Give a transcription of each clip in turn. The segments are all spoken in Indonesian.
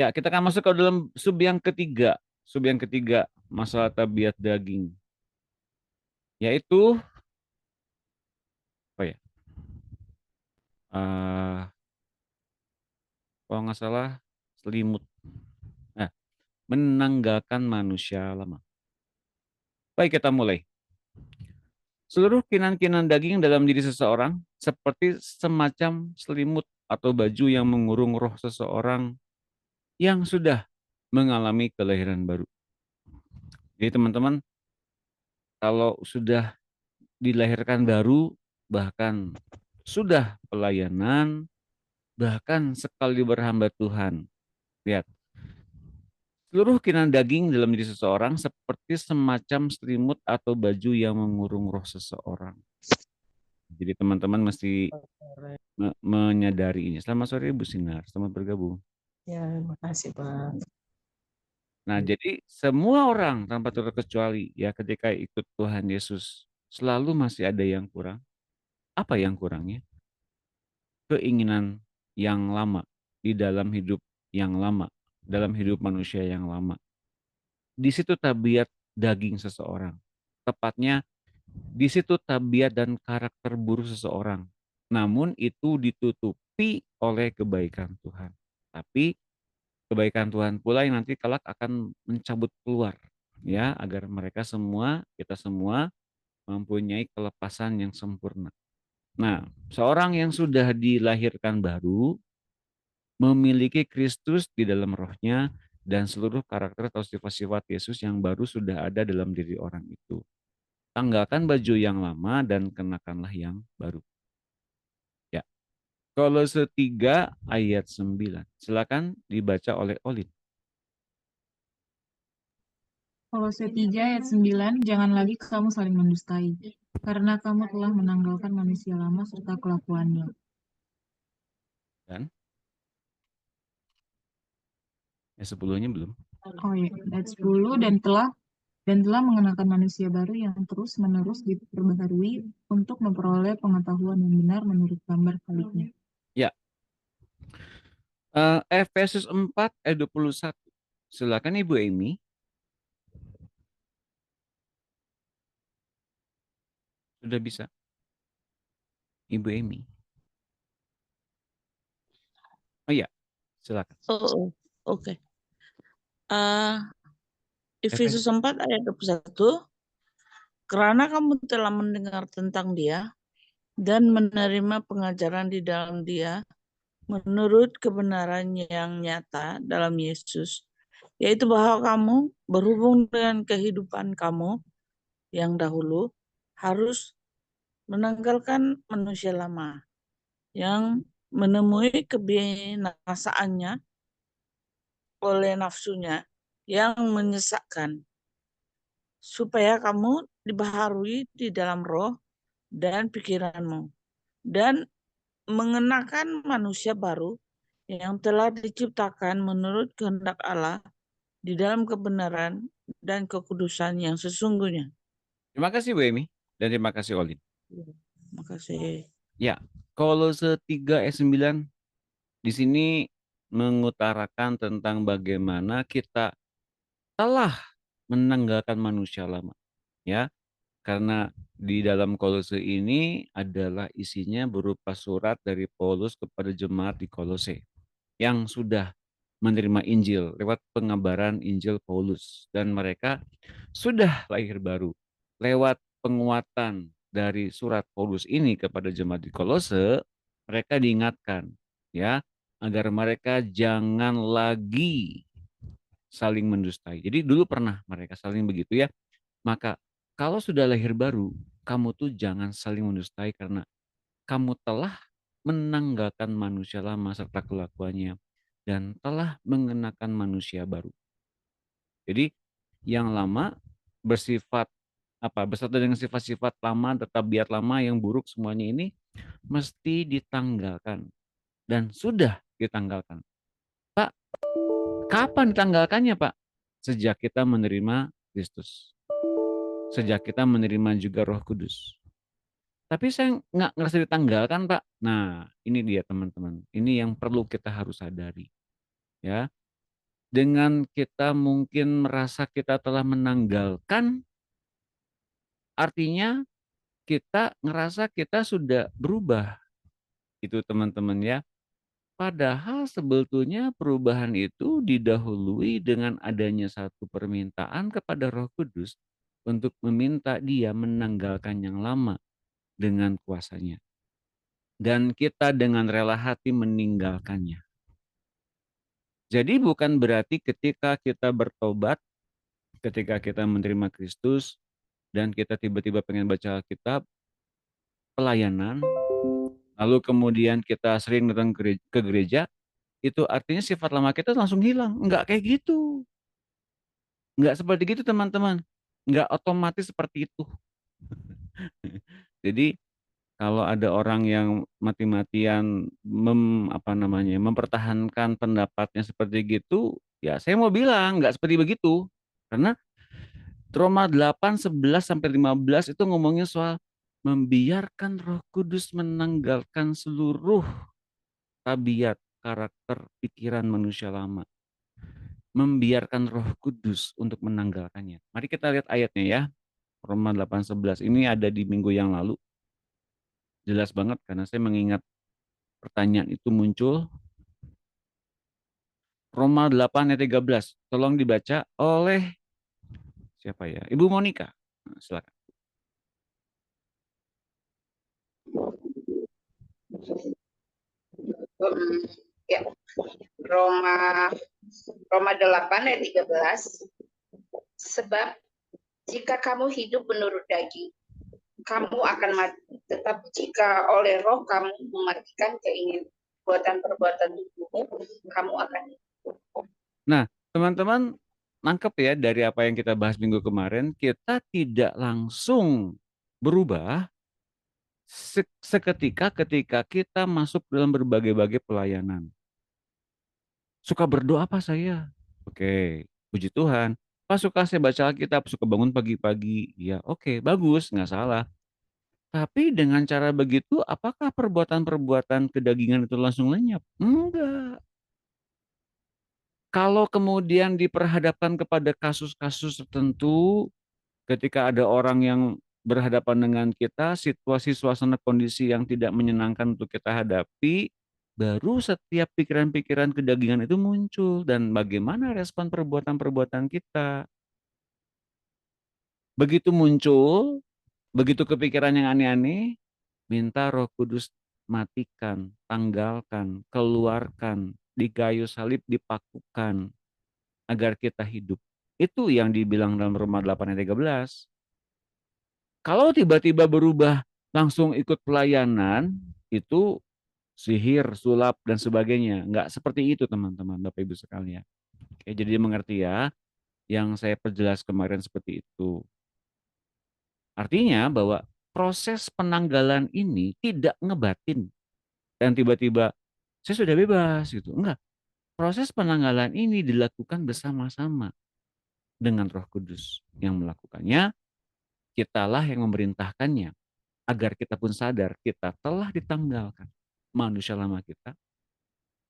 Ya, kita akan masuk ke dalam sub yang ketiga. Sub yang ketiga, masalah tabiat daging. Yaitu, apa ya? Kalau nggak salah, selimut. Nah, menanggalkan manusia lama. Baik, kita mulai. Seluruh kinan-kinan daging dalam diri seseorang seperti semacam selimut atau baju yang mengurung roh seseorang yang sudah mengalami kelahiran baru. Jadi teman-teman, kalau sudah dilahirkan baru, bahkan sudah pelayanan, bahkan sekali berhamba Tuhan. Lihat, seluruh kinan daging dalam diri seseorang seperti semacam selimut atau baju yang mengurung roh seseorang. Jadi teman-teman mesti menyadari ini. Selamat sore Bu Sinar, selamat bergabung. Ya, makasih Pak. Nah, jadi semua orang tanpa terkecuali ya ketika ikut Tuhan Yesus selalu masih ada yang kurang. Apa yang kurangnya? Keinginan yang lama di dalam hidup yang lama, dalam hidup manusia yang lama. Di situ tabiat daging seseorang. Tepatnya di situ tabiat dan karakter buruk seseorang. Namun itu ditutupi oleh kebaikan Tuhan. Tapi kebaikan Tuhan pula yang nanti kelak akan mencabut keluar ya agar mereka semua, kita semua mempunyai kelepasan yang sempurna. Nah, seorang yang sudah dilahirkan baru memiliki Kristus di dalam rohnya dan seluruh karakter atau sifat-sifat Yesus yang baru sudah ada dalam diri orang itu. Tanggalkan baju yang lama dan kenakanlah yang baru. Ya. Kolose 3 ayat 9. Silakan dibaca oleh Olin. Kolose 3 ayat 9, jangan lagi kamu saling mendustai, karena kamu telah menanggalkan manusia lama serta kelakuannya. Dan yang sebelumnya belum. Oh iya, ayat 10, dan telah mengenakan manusia baru yang terus-menerus diperbaharui untuk memperoleh pengetahuan yang benar menurut gambar salibnya. Ya, Efesus 4 ayat 21. Silakan Ibu Amy. Sudah bisa. Ibu Amy. Oh iya, silakan. Oh, oke. Efesus Efesus. 4 ayat 21, karena kamu telah mendengar tentang dia dan menerima pengajaran di dalam dia menurut kebenaran yang nyata dalam Yesus, yaitu bahwa kamu berhubung dengan kehidupan kamu yang dahulu harus menanggalkan manusia lama yang menemui kebinasaannya oleh nafsunya yang menyesakkan, supaya kamu dibaharui di dalam roh dan pikiranmu, dan mengenakan manusia baru yang telah diciptakan menurut kehendak Allah di dalam kebenaran dan kekudusan yang sesungguhnya. Terima kasih Bu Amy dan terima kasih Olin. Terima kasih. Ya, Kolose 3 ayat 9 di sini mengutarakan tentang bagaimana kita telah menanggalkan manusia lama, ya. Karena di dalam Kolose ini adalah isinya berupa surat dari Paulus kepada jemaat di Kolose yang sudah menerima Injil lewat pengabaran Injil Paulus dan mereka sudah lahir baru lewat penguatan dari surat Paulus ini kepada jemaat di Kolose. Mereka diingatkan ya agar mereka jangan lagi saling mendustai. Jadi dulu pernah mereka saling begitu ya. Maka kalau sudah lahir baru, kamu tuh jangan saling mendustai karena kamu telah menanggalkan manusia lama serta kelakuannya dan telah mengenakan manusia baru. Jadi yang lama bersifat beserta dengan sifat-sifat lama, tabiat lama yang buruk semuanya ini mesti ditanggalkan dan sudah ditanggalkan. Pak, kapan ditanggalkannya, Pak? Sejak kita menerima Kristus. Sejak kita menerima juga Roh Kudus. Tapi saya nggak ngerasa ditanggalkan, Pak. Nah, ini dia teman-teman. Ini yang perlu kita harus sadari. Ya, dengan kita mungkin merasa kita telah menanggalkan, artinya kita ngerasa kita sudah berubah, itu teman-teman ya. Padahal sebetulnya perubahan itu didahului dengan adanya satu permintaan kepada Roh Kudus untuk meminta Dia menanggalkan yang lama dengan kuasanya. Dan kita dengan rela hati meninggalkannya. Jadi bukan berarti ketika kita bertobat, ketika kita menerima Kristus, dan kita tiba-tiba pengen baca Alkitab, pelayanan, lalu kemudian kita sering datang ke gereja, itu artinya sifat lama kita langsung hilang. Enggak kayak gitu. Enggak seperti gitu teman-teman. Enggak otomatis seperti itu. Jadi kalau ada orang yang mati-matian mempertahankan pendapatnya seperti gitu, ya saya mau bilang enggak seperti begitu. Karena Roma 8, 11 sampai 15 itu ngomongnya soal membiarkan Roh Kudus menanggalkan seluruh tabiat, karakter, pikiran manusia lama. Membiarkan Roh Kudus untuk menanggalkannya. Mari kita lihat ayatnya ya. Roma 8:11. Ini ada di minggu yang lalu. Jelas banget karena saya mengingat pertanyaan itu muncul. Roma 8 ayat 13. Tolong dibaca oleh siapa ya? Ibu Monica. Nah, silakan. Ya, Roma Roma 8 ayat 13. Sebab jika kamu hidup menurut daging, kamu akan mati. Tetapi jika oleh roh kamu mematikan keinginan perbuatan tubuhmu, kamu akan hidup. Nah, teman-teman nangkep ya dari apa yang kita bahas minggu kemarin, kita tidak langsung berubah seketika ketika kita masuk dalam berbagai-bagai pelayanan. Suka berdoa apa saya? Oke, puji Tuhan. Pak suka saya baca Alkitab, suka bangun pagi-pagi. Ya oke, bagus, nggak salah. Tapi dengan cara begitu, apakah perbuatan-perbuatan kedagingan itu langsung lenyap? Enggak. Kalau kemudian diperhadapkan kepada kasus-kasus tertentu, ketika ada orang yang berhadapan dengan kita, situasi, suasana, kondisi yang tidak menyenangkan untuk kita hadapi, baru setiap pikiran-pikiran kedagingan itu muncul. Dan bagaimana respon perbuatan-perbuatan kita. Begitu muncul, begitu kepikiran yang aneh-aneh, minta Roh Kudus matikan, tanggalkan, keluarkan, di kayu salib dipakukan, agar kita hidup. Itu yang dibilang dalam Roma 8 ayat 13. Kalau tiba-tiba berubah langsung ikut pelayanan, itu sihir, sulap, dan sebagainya. Enggak seperti itu teman-teman, Bapak Ibu sekalian. Oke, jadi mengerti ya, yang saya perjelas kemarin seperti itu. Artinya bahwa proses penanggalan ini tidak ngebatin. Dan tiba-tiba, saya sudah bebas gitu. Enggak, proses penanggalan ini dilakukan bersama-sama dengan Roh Kudus yang melakukannya. Kitalah yang memerintahkannya agar kita pun sadar kita telah ditanggalkan manusia lama kita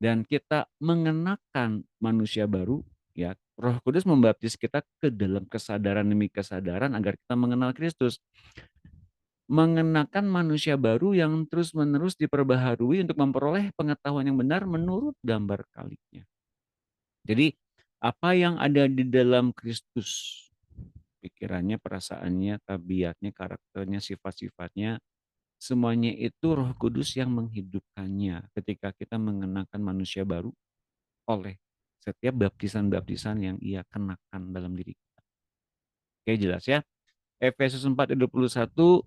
dan kita mengenakan manusia baru ya. Roh Kudus membaptis kita ke dalam kesadaran demi kesadaran agar kita mengenal Kristus. Mengenakan manusia baru yang terus-menerus diperbaharui untuk memperoleh pengetahuan yang benar menurut gambar kaliknya. Jadi apa yang ada di dalam Kristus, pikirannya, perasaannya, tabiatnya, karakternya, sifat-sifatnya, semuanya itu Roh Kudus yang menghidupkannya ketika kita mengenakan manusia baru oleh setiap baptisan-baptisan yang Ia kenakan dalam diri kita. Oke, jelas ya. Efesus 4 ayat 21,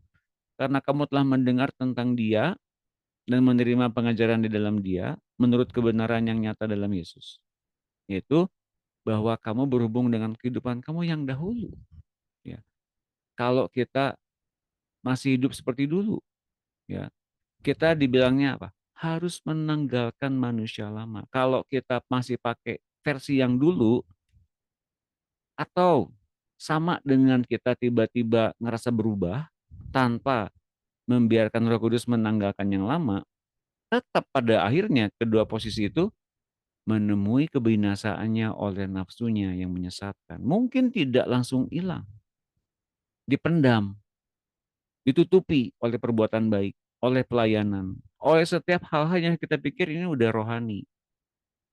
karena kamu telah mendengar tentang Dia dan menerima pengajaran di dalam Dia menurut kebenaran yang nyata dalam Yesus. Yaitu bahwa kamu berhubung dengan kehidupan kamu yang dahulu. Ya. Kalau kita masih hidup seperti dulu, ya, kita dibilangnya apa? Harus menanggalkan manusia lama. Kalau kita masih pakai versi yang dulu, atau sama dengan kita tiba-tiba ngerasa berubah tanpa membiarkan Roh Kudus menanggalkan yang lama, tetap pada akhirnya kedua posisi itu menemui kebinasaannya oleh nafsunya yang menyesatkan. Mungkin tidak langsung hilang, dipendam, ditutupi oleh perbuatan baik, oleh pelayanan, oleh setiap hal-hal yang kita pikir ini udah rohani.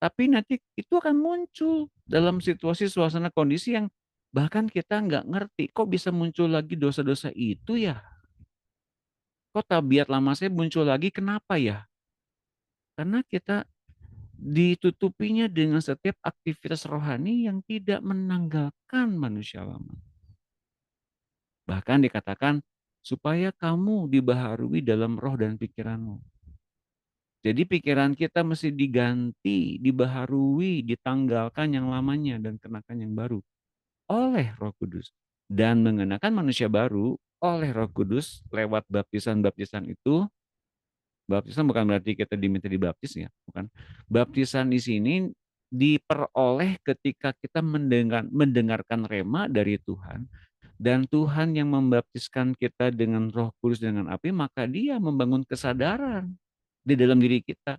Tapi nanti itu akan muncul dalam situasi, suasana, kondisi yang bahkan kita nggak ngerti, kok bisa muncul lagi dosa-dosa itu ya? Kok tabiat lama saya muncul lagi, kenapa ya? Karena kita ditutupinya dengan setiap aktivitas rohani yang tidak menanggalkan manusia lama. Bahkan dikatakan, supaya kamu dibaharui dalam roh dan pikiranmu. Jadi pikiran kita mesti diganti, dibaharui, ditanggalkan yang lamanya dan kenakan yang baru oleh Roh Kudus. Dan mengenakan manusia baru oleh Roh Kudus lewat baptisan-baptisan itu. Baptisan bukan berarti kita diminta dibaptis ya, bukan. Baptisan di sini diperoleh ketika kita mendengarkan rema dari Tuhan, dan Tuhan yang membaptiskan kita dengan Roh Kudus dengan api, maka Dia membangun kesadaran di dalam diri kita.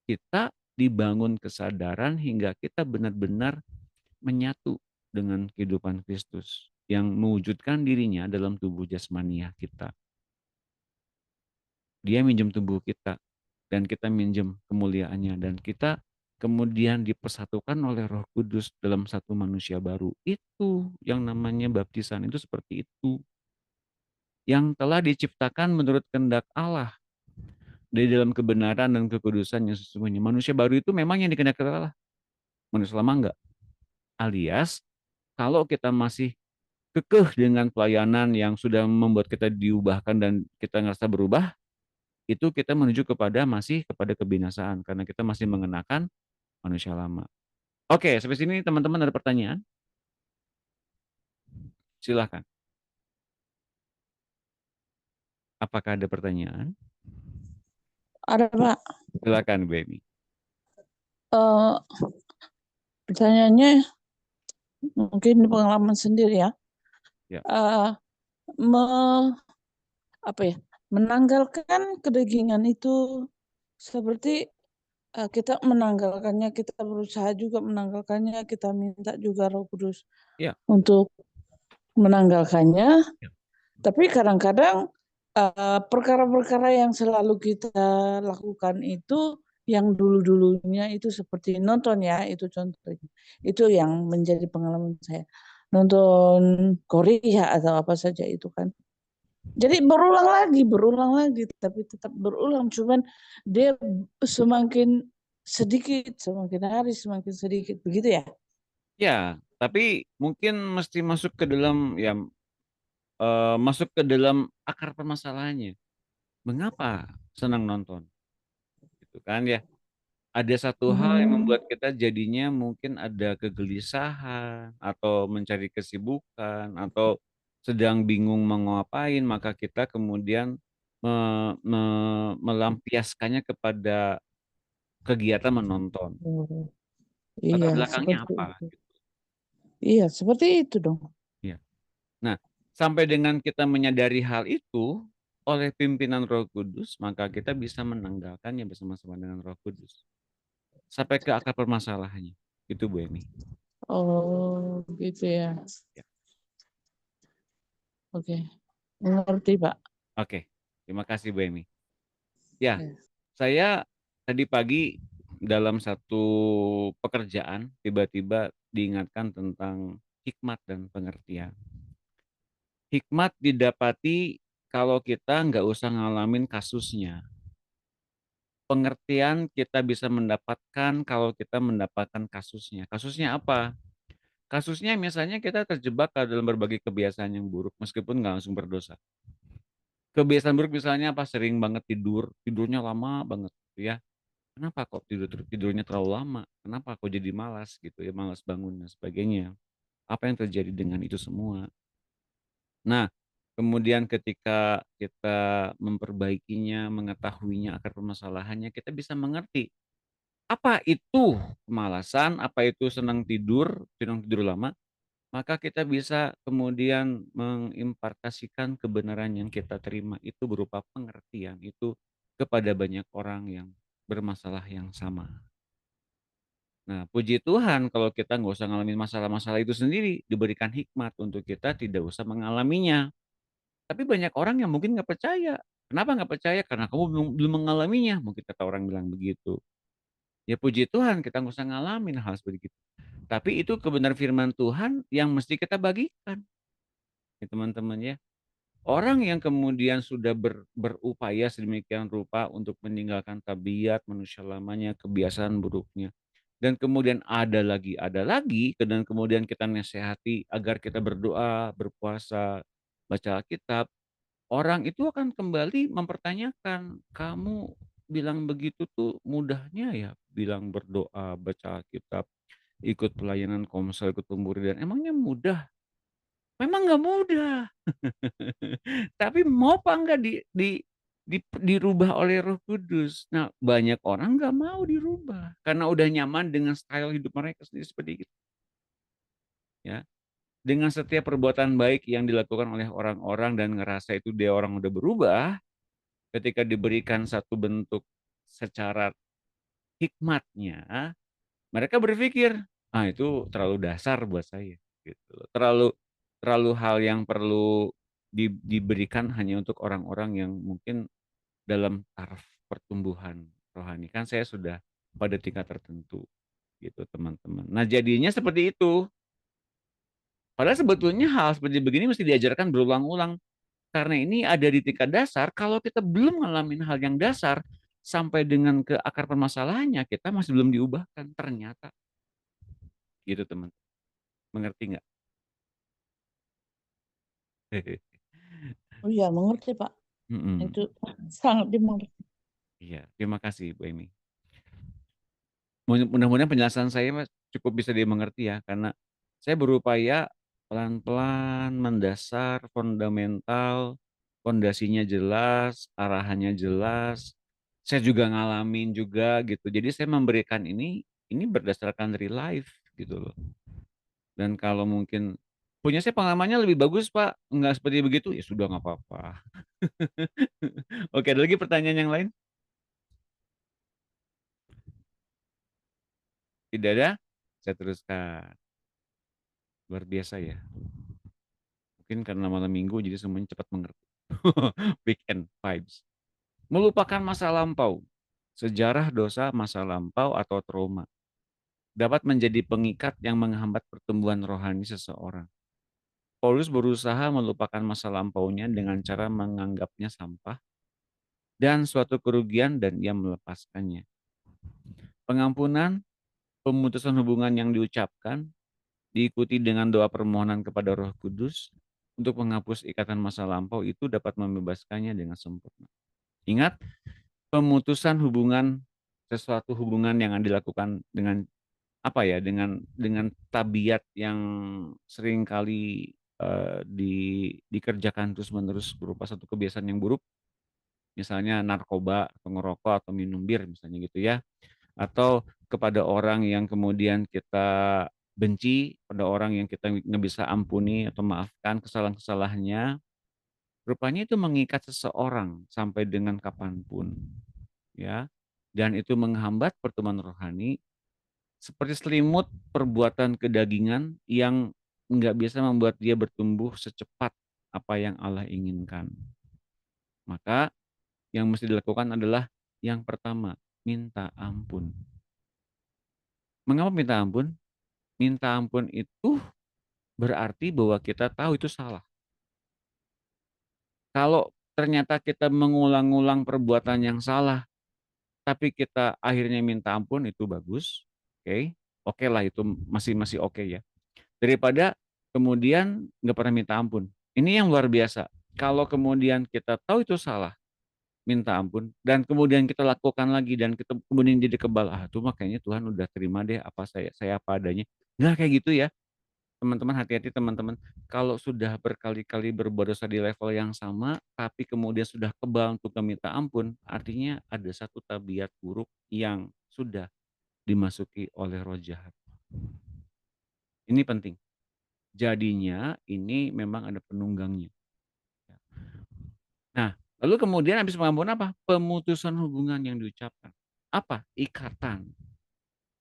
Kita dibangun kesadaran hingga kita benar-benar menyatu dengan kehidupan Kristus yang mewujudkan dirinya dalam tubuh jasmania kita. Dia minjem tubuh kita dan kita minjem kemuliaannya, dan kita kemudian dipersatukan oleh Roh Kudus dalam satu manusia baru. Itu yang namanya baptisan, itu seperti itu. Yang telah diciptakan menurut kehendak Allah di dalam kebenaran dan kekudusan yang sesungguhnya. Manusia baru itu memang yang dikehendaki Allah. Manusia lama enggak. Alias kalau kita masih kekeh dengan pelayanan yang sudah membuat kita diubahkan dan kita ngerasa berubah, itu kita menuju masih kepada kebinasaan karena kita masih mengenakan manusia lama. Oke, sampai sini teman-teman ada pertanyaan? Silahkan. Apakah ada pertanyaan? Ada Pak. Silakan, Bu Emi. Eh, Pertanyaannya mungkin pengalaman sendiri ya. Ya. Apa ya? Menanggalkan kedagingan itu seperti kita menanggalkannya, kita berusaha juga menanggalkannya, kita minta juga Roh Kudus Ya. untuk menanggalkannya. Ya. Tapi kadang-kadang perkara-perkara yang selalu kita lakukan itu yang dulu-dulunya itu seperti nonton ya, itu contohnya. Itu yang menjadi pengalaman saya. Nonton Korea atau apa saja itu kan. Jadi berulang lagi, tapi tetap berulang. Cuman dia semakin sedikit, semakin hari semakin sedikit, begitu ya? Ya, tapi mungkin mesti masuk ke dalam masuk ke dalam akar permasalahannya. Mengapa senang nonton? Gitu kan ya. Ada satu hal yang membuat kita jadinya mungkin ada kegelisahan atau mencari kesibukan atau sedang bingung mau ngapain, maka kita kemudian melampiaskannya kepada kegiatan menonton. Latar Iya, belakangnya seperti apa? itu. Iya, seperti itu dong. Ya. Nah, sampai dengan kita menyadari hal itu oleh pimpinan Roh Kudus, maka kita bisa menanggalkannya bersama-sama dengan Roh Kudus. Sampai ke akar permasalahannya. Itu Bu Emi. Oh, gitu ya. Ya. Oke, mengerti Pak. Oke, terima kasih Bu Emi. Ya, Ya. saya tadi pagi dalam satu pekerjaan tiba-tiba diingatkan tentang hikmat dan pengertian. Hikmat didapati kalau kita nggak usah ngalamin kasusnya. Pengertian kita bisa mendapatkan kalau kita mendapatkan kasusnya. Kasusnya apa? Kasusnya misalnya kita terjebak dalam berbagai kebiasaan yang buruk meskipun nggak langsung berdosa. Kebiasaan buruk misalnya apa? Sering banget tidurnya lama banget gitu ya. Kenapa kok tidurnya terlalu lama? Kenapa kok jadi malas gitu ya, malas bangun dan sebagainya. Apa yang terjadi dengan itu semua? Nah, kemudian ketika kita memperbaikinya, mengetahuinya akar permasalahannya, kita bisa mengerti apa itu kemalasan, apa itu senang tidur lama, maka kita bisa kemudian mengimpartasikan kebenaran yang kita terima itu berupa pengertian itu kepada banyak orang yang bermasalah yang sama. Nah, puji Tuhan kalau kita nggak usah ngalamin masalah-masalah itu sendiri, diberikan hikmat untuk kita tidak usah mengalaminya. Tapi banyak orang yang mungkin nggak percaya. Kenapa nggak percaya? Karena kamu belum belum mengalaminya, mungkin kata orang bilang begitu. Ya puji Tuhan kita nggak usah ngalamin hal seperti itu. Tapi itu kebenaran firman Tuhan yang mesti kita bagikan, ya teman-teman ya. Orang yang kemudian sudah berupaya sedemikian rupa untuk meninggalkan tabiat manusia lamanya, kebiasaan buruknya. Dan kemudian ada lagi, dan kemudian kita nasihati agar kita berdoa, berpuasa, baca Alkitab. Orang itu akan kembali mempertanyakan, "Kamu bilang begitu tuh mudahnya ya? Bilang berdoa, baca Alkitab, ikut pelayanan komsel, ikut pemburidan, emangnya mudah?" Memang nggak mudah. Tapi mau apa enggak dirubah oleh Roh Kudus. Nah, banyak orang nggak mau dirubah, karena udah nyaman dengan style hidup mereka sendiri seperti itu, ya. Dengan setiap perbuatan baik yang dilakukan oleh orang-orang dan ngerasa itu dia orang udah berubah, ketika diberikan satu bentuk secara hikmatnya, mereka berpikir, "Ah, itu terlalu dasar buat saya," gitu loh. Terlalu terlalu hal yang perlu diberikan hanya untuk orang-orang yang mungkin dalam taraf pertumbuhan rohani. Kan saya sudah pada tingkat tertentu gitu, teman-teman. Nah, jadinya seperti itu. Padahal sebetulnya hal seperti begini mesti diajarkan berulang-ulang. Karena ini ada di tingkat dasar, kalau kita belum ngalamin hal yang dasar, sampai dengan ke akar permasalahannya, kita masih belum diubahkan ternyata. Gitu, teman. Mengerti nggak? Oh iya, mengerti Pak. Mhm. Itu sangat dimengerti. Iya, terima kasih Bu Emi. Mudah-mudahan penjelasan saya Mas cukup bisa dimengerti ya, karena saya berupaya pelan-pelan, mendasar, fundamental, pondasinya jelas, arahannya jelas. Saya juga ngalamin juga gitu. Jadi saya memberikan ini berdasarkan real life gitu loh. Dan kalau mungkin punya saya pengalamannya lebih bagus Pak, enggak seperti begitu, ya sudah nggak apa-apa. Oke, ada lagi pertanyaan yang lain? Tidak ada? Saya teruskan. Luar biasa ya. Mungkin karena malam minggu jadi semuanya cepat mengerti. Weekend vibes. Melupakan masa lampau. Sejarah dosa masa lampau atau trauma dapat menjadi pengikat yang menghambat pertumbuhan rohani seseorang. Paulus berusaha melupakan masa lampaunya dengan cara menganggapnya sampah dan suatu kerugian dan ia melepaskannya. Pengampunan, pemutusan hubungan yang diucapkan, diikuti dengan doa permohonan kepada Roh Kudus untuk menghapus ikatan masa lampau itu dapat membebaskannya dengan sempurna. Ingat, pemutusan hubungan sesuatu hubungan yang dilakukan dengan apa ya, dengan tabiat yang seringkali dikerjakan terus-menerus berupa satu kebiasaan yang buruk, misalnya narkoba atau ngerokok atau minum bir misalnya gitu ya. Atau kepada orang yang kemudian kita benci, pada orang yang kita nggak bisa ampuni atau maafkan kesalahan-kesalahannya, rupanya itu mengikat seseorang sampai dengan kapanpun, ya. Dan itu menghambat pertumbuhan rohani seperti selimut perbuatan kedagingan yang nggak bisa membuat dia bertumbuh secepat apa yang Allah inginkan. Maka yang mesti dilakukan adalah yang pertama, minta ampun. Mengapa minta ampun? Minta ampun itu berarti bahwa kita tahu itu salah. Kalau ternyata kita mengulang-ulang perbuatan yang salah, tapi kita akhirnya minta ampun itu bagus, oke. Oke lah itu masih masih oke ya. Daripada kemudian nggak pernah minta ampun. Ini yang luar biasa. Kalau kemudian kita tahu itu salah, minta ampun, dan kemudian kita lakukan lagi dan kita kemudian jadi kebal, ah itu mah kayaknya Tuhan udah terima deh apa saya apa adanya. Nggak kayak gitu ya. Teman-teman hati-hati teman-teman, kalau sudah berkali-kali berbuat dosa di level yang sama, tapi kemudian sudah kebal untuk meminta ampun, artinya ada satu tabiat buruk yang sudah dimasuki oleh roh jahat. Ini penting. Jadinya ini memang ada penunggangnya. Nah, lalu kemudian habis pengampunan apa? Pemutusan hubungan yang diucapkan. Apa? Ikatan.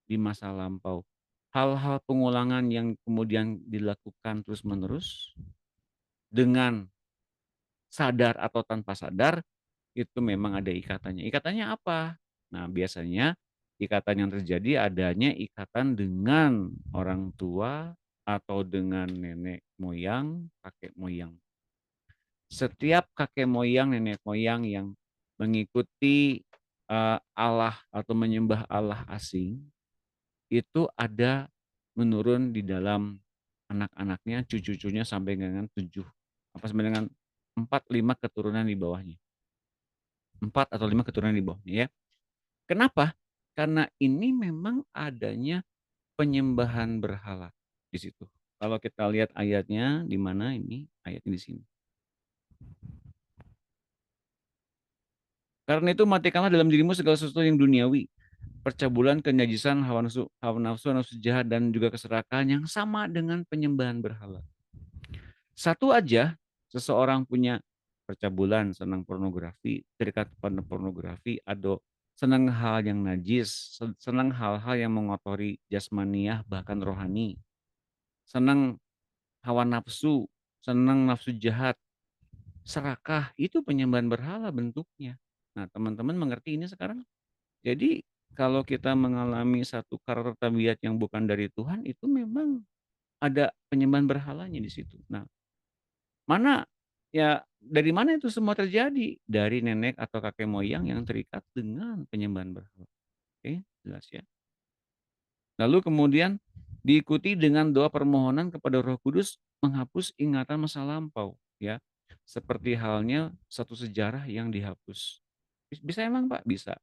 di masa lampau, hal-hal pengulangan yang kemudian dilakukan terus-menerus dengan sadar atau tanpa sadar, itu memang ada ikatannya. Ikatannya apa? Nah, biasanya ikatan yang terjadi adanya ikatan dengan orang tua atau dengan nenek moyang, kakek moyang. Setiap kakek moyang, nenek moyang yang mengikuti Allah atau menyembah Allah asing, itu ada menurun di dalam anak-anaknya, cucu-cucunya sampai dengan 7, sampai dengan 4, 5 keturunan di bawahnya. 4 atau 5 keturunan di bawahnya ya. Kenapa? Karena ini memang adanya penyembahan berhala di situ. Kalau kita lihat ayatnya di mana ini? Ayatnya di sini. Karena itu matikanlah dalam dirimu segala sesuatu yang duniawi, percabulan, kenajisan, hawa nafsu jahat, dan juga keserakahan yang sama dengan penyembahan berhala. Satu aja, seseorang punya percabulan, senang pornografi, terikat pada pornografi, atau senang hal yang najis, senang hal-hal yang mengotori jasmaniah bahkan rohani, senang hawa nafsu, senang nafsu jahat, serakah, itu penyembahan berhala bentuknya. Nah, teman-teman mengerti ini sekarang? Jadi kalau kita mengalami satu karakter tabiat yang bukan dari Tuhan, itu memang ada penyembahan berhalanya di situ. Nah, dari mana itu semua terjadi? Dari nenek atau kakek moyang yang terikat dengan penyembahan berhala. Oke, jelas ya. Lalu kemudian diikuti dengan doa permohonan kepada Roh Kudus menghapus ingatan masa lampau, ya. Seperti halnya satu sejarah yang dihapus. Bisa emang Pak? Bisa.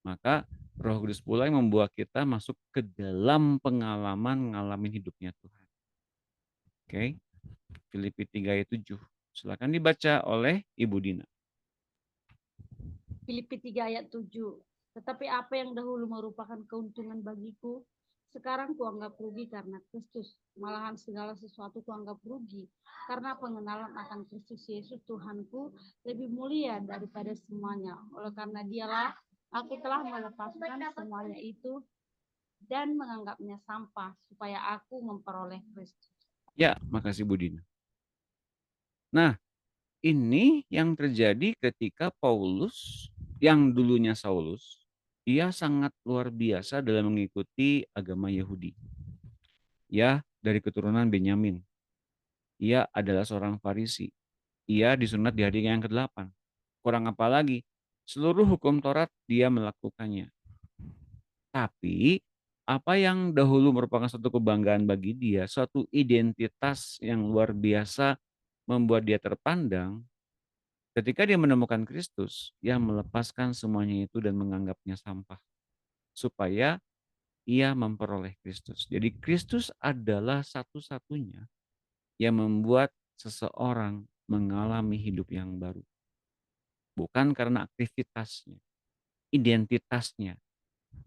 Maka Roh Kudus pula yang membuat kita masuk ke dalam pengalaman ngalamin hidupnya Tuhan. Oke. Filipi 3 ayat 7. Silakan dibaca oleh Ibu Dina. Filipi 3 ayat 7. Tetapi apa yang dahulu merupakan keuntungan bagiku, sekarang kuanggap rugi karena Kristus. Malahan segala sesuatu kuanggap rugi karena pengenalan akan Kristus Yesus Tuhanku lebih mulia daripada semuanya. Oleh karena dialah aku telah melepaskan semuanya itu dan menganggapnya sampah supaya aku memperoleh Kristus. Ya, makasih Bu Dina. Nah, ini yang terjadi ketika Paulus yang dulunya Saulus, ia sangat luar biasa dalam mengikuti agama Yahudi. Ia dari keturunan Benyamin. Ia adalah seorang Farisi. Ia disunat di hari yang ke-8. Kurang apa lagi? Seluruh hukum Taurat dia melakukannya. Tapi apa yang dahulu merupakan suatu kebanggaan bagi dia, suatu identitas yang luar biasa membuat dia terpandang, ketika dia menemukan Kristus, dia melepaskan semuanya itu dan menganggapnya sampah. Supaya ia memperoleh Kristus. Jadi Kristus adalah satu-satunya yang membuat seseorang mengalami hidup yang baru. Bukan karena aktivitasnya, identitasnya,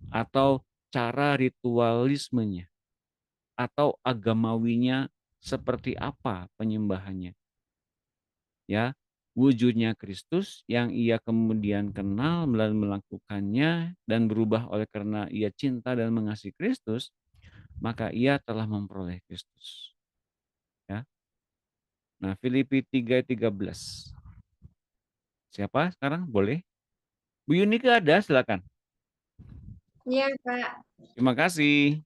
atau cara ritualismenya, atau agamawinya seperti apa penyembahannya. Ya, wujudnya Kristus yang ia kemudian kenal melalui melakukannya dan berubah oleh karena ia cinta dan mengasihi Kristus, maka ia telah memperoleh Kristus. Ya. Nah, Filipi 3:13. Siapa sekarang? Boleh? Bu Yunika ada, silakan. Iya, Pak. Terima kasih.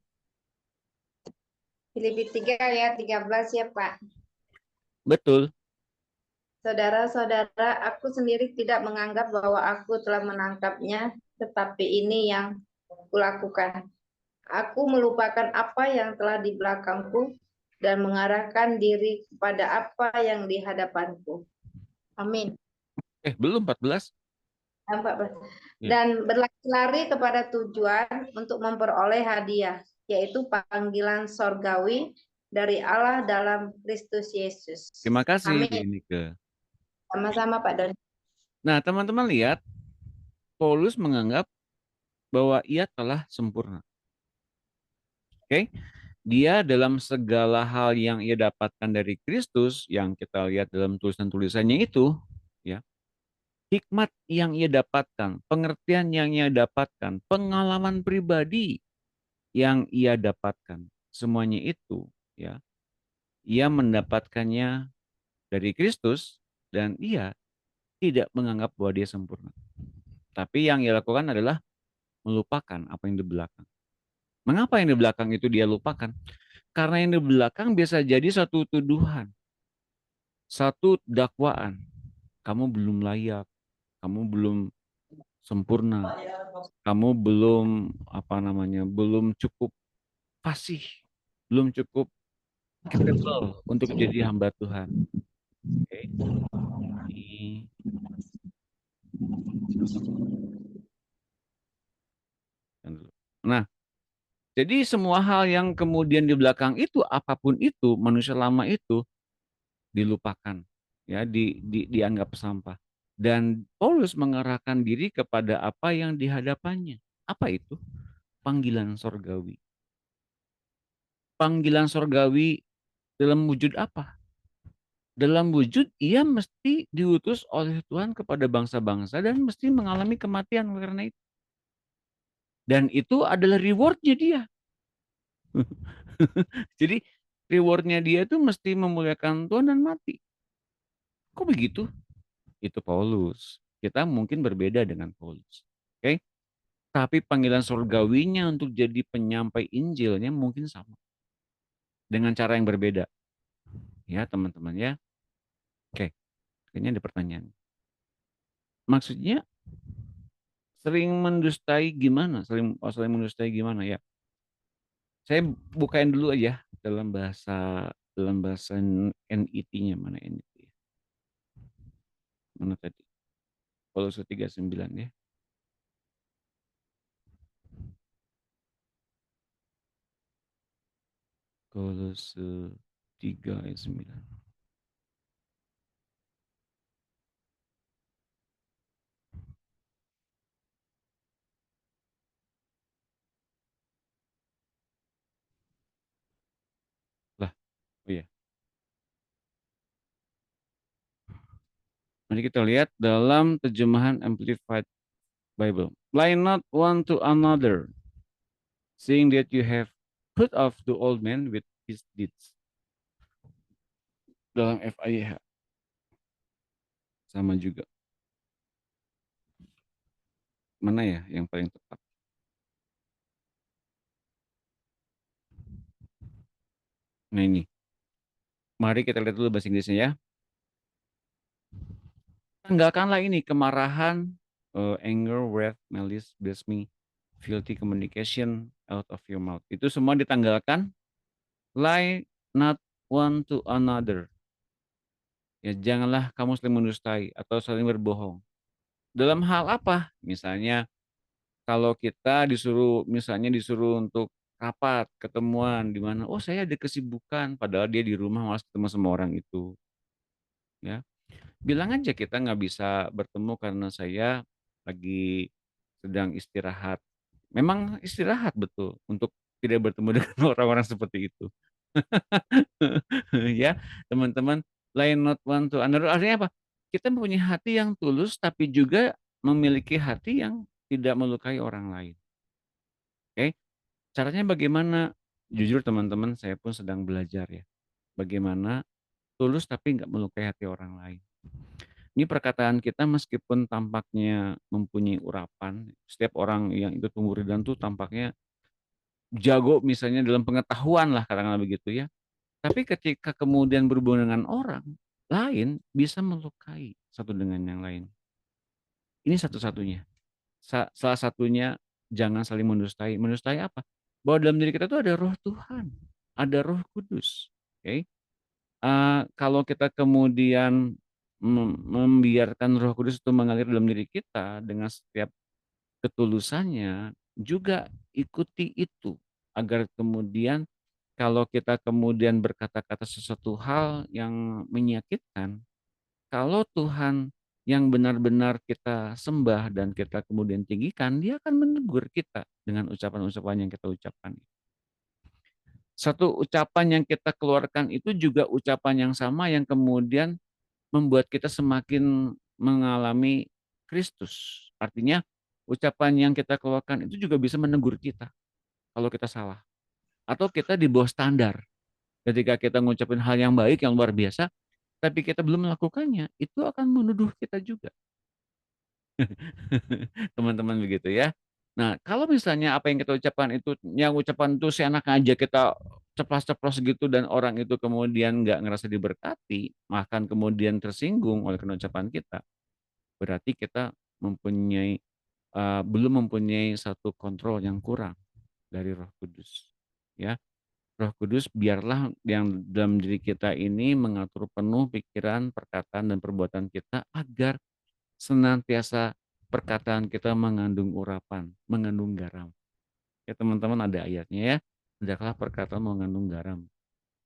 Filipi 3 ayat 13 ya, Pak. Betul. Saudara-saudara, aku sendiri tidak menganggap bahwa aku telah menangkapnya, tetapi ini yang kulakukan. Aku melupakan apa yang telah di belakangku dan mengarahkan diri kepada apa yang di hadapanku. Amin. Belum 14. Dan berlari kepada tujuan untuk memperoleh hadiah, yaitu panggilan sorgawi dari Allah dalam Kristus Yesus. Terima kasih, Bu Amin. Yunika. Sama-sama, Pak Doni. Nah, teman-teman lihat, Paulus menganggap bahwa ia telah sempurna. Oke, dia dalam segala hal yang ia dapatkan dari Kristus, yang kita lihat dalam tulisan-tulisannya itu, ya, hikmat yang ia dapatkan, pengertian yang ia dapatkan, pengalaman pribadi yang ia dapatkan. Semuanya itu ya, ia mendapatkannya dari Kristus dan ia tidak menganggap bahwa dia sempurna. Tapi yang ia lakukan adalah melupakan apa yang di belakang. Mengapa yang di belakang itu dia lupakan? Karena yang di belakang bisa jadi satu tuduhan, satu dakwaan. Kamu belum layak, kamu belum sempurna, kamu belum belum cukup fasih, belum cukup capable untuk jadi hamba Tuhan. Oke. Ini. Nah, jadi semua hal yang kemudian di belakang itu, apapun itu, manusia lama itu dilupakan, ya, dianggap sampah. Dan Paulus mengarahkan diri kepada apa yang di hadapannya. Apa itu? Panggilan sorgawi. Panggilan sorgawi dalam wujud apa? Dalam wujud ia mesti diutus oleh Tuhan kepada bangsa-bangsa dan mesti mengalami kematian karena itu. Dan itu adalah rewardnya dia. Jadi rewardnya dia itu mesti memuliakan Tuhan dan mati. Kok begitu? Itu Paulus. Kita mungkin berbeda dengan Paulus. Oke? Tapi panggilan surgawinya untuk jadi penyampai Injilnya mungkin sama. Dengan cara yang berbeda. Ya teman-teman ya. Oke, kayaknya ada pertanyaan. Maksudnya sering mendustai gimana? Sering mendustai gimana ya? Saya bukain dulu aja dalam bahasa NIT-nya mana NIT? Mana tadi? Kolose 3:9 ya. Kolose 3:9. Lah, oh iya. Mari kita lihat dalam terjemahan Amplified Bible. Lie not one to another, seeing that you have put off the old man with his deeds. Dalam FIH sama juga. Mana ya yang paling tepat? Nah ini. Mari kita lihat dulu bahasa Inggrisnya ya. Tanggalkanlah ini kemarahan, anger, wrath, malice, blasphemy, filthy communication out of your mouth. Itu semua ditanggalkan. Lie not one to another. Ya, janganlah kamu saling mendustai atau saling berbohong. Dalam hal apa? Misalnya kalau kita disuruh untuk rapat, ketemuan di mana, oh saya ada kesibukan, padahal dia di rumah malas ketemu sama orang itu. Ya, bilang aja kita nggak bisa bertemu karena saya lagi sedang istirahat. Memang istirahat betul untuk tidak bertemu dengan orang-orang seperti itu. Ya, teman-teman, lain not one to another artinya apa? Kita mempunyai hati yang tulus tapi juga memiliki hati yang tidak melukai orang lain. Oke? Caranya bagaimana? Jujur teman-teman, saya pun sedang belajar ya. Bagaimana tulus tapi nggak melukai hati orang lain. Ini perkataan kita meskipun tampaknya mempunyai urapan, setiap orang yang ikut penguridan tuh tampaknya jago misalnya dalam pengetahuan lah katakanlah begitu ya. Tapi ketika kemudian berhubungan dengan orang lain bisa melukai satu dengan yang lain. Ini satu-satunya. Salah satunya jangan saling mendustai. Mendustai apa? Bahwa dalam diri kita itu ada roh Tuhan, ada roh kudus. Oke? Kalau kita kemudian membiarkan roh kudus itu mengalir dalam diri kita dengan setiap ketulusannya, juga ikuti itu. Agar kemudian kalau kita kemudian berkata-kata sesuatu hal yang menyakitkan, kalau Tuhan yang benar-benar kita sembah dan kita kemudian tinggikan, dia akan menegur kita dengan ucapan-ucapan yang kita ucapkan. Satu ucapan yang kita keluarkan itu juga ucapan yang sama yang kemudian membuat kita semakin mengalami Kristus. Artinya ucapan yang kita keluarkan itu juga bisa menegur kita. kalau kita salah. Atau kita di bawah standar. Ketika kita ngucapin hal yang baik, yang luar biasa, tapi kita belum melakukannya, itu akan menuduh kita juga. Teman-teman begitu ya. Nah, kalau misalnya apa yang kita ucapkan itu, yang ucapan itu seenak aja kita ceplas-ceplos gitu dan orang itu kemudian nggak ngerasa diberkati, bahkan kemudian tersinggung oleh ucapan kita, berarti kita mempunyai belum mempunyai satu kontrol yang kurang dari Roh Kudus. Ya, Roh Kudus biarlah yang dalam diri kita ini mengatur penuh pikiran, perkataan, dan perbuatan kita agar senantiasa perkataan kita mengandung urapan, mengandung garam. Ya teman-teman ada ayatnya ya. Hendaklah perkataan mengandung garam.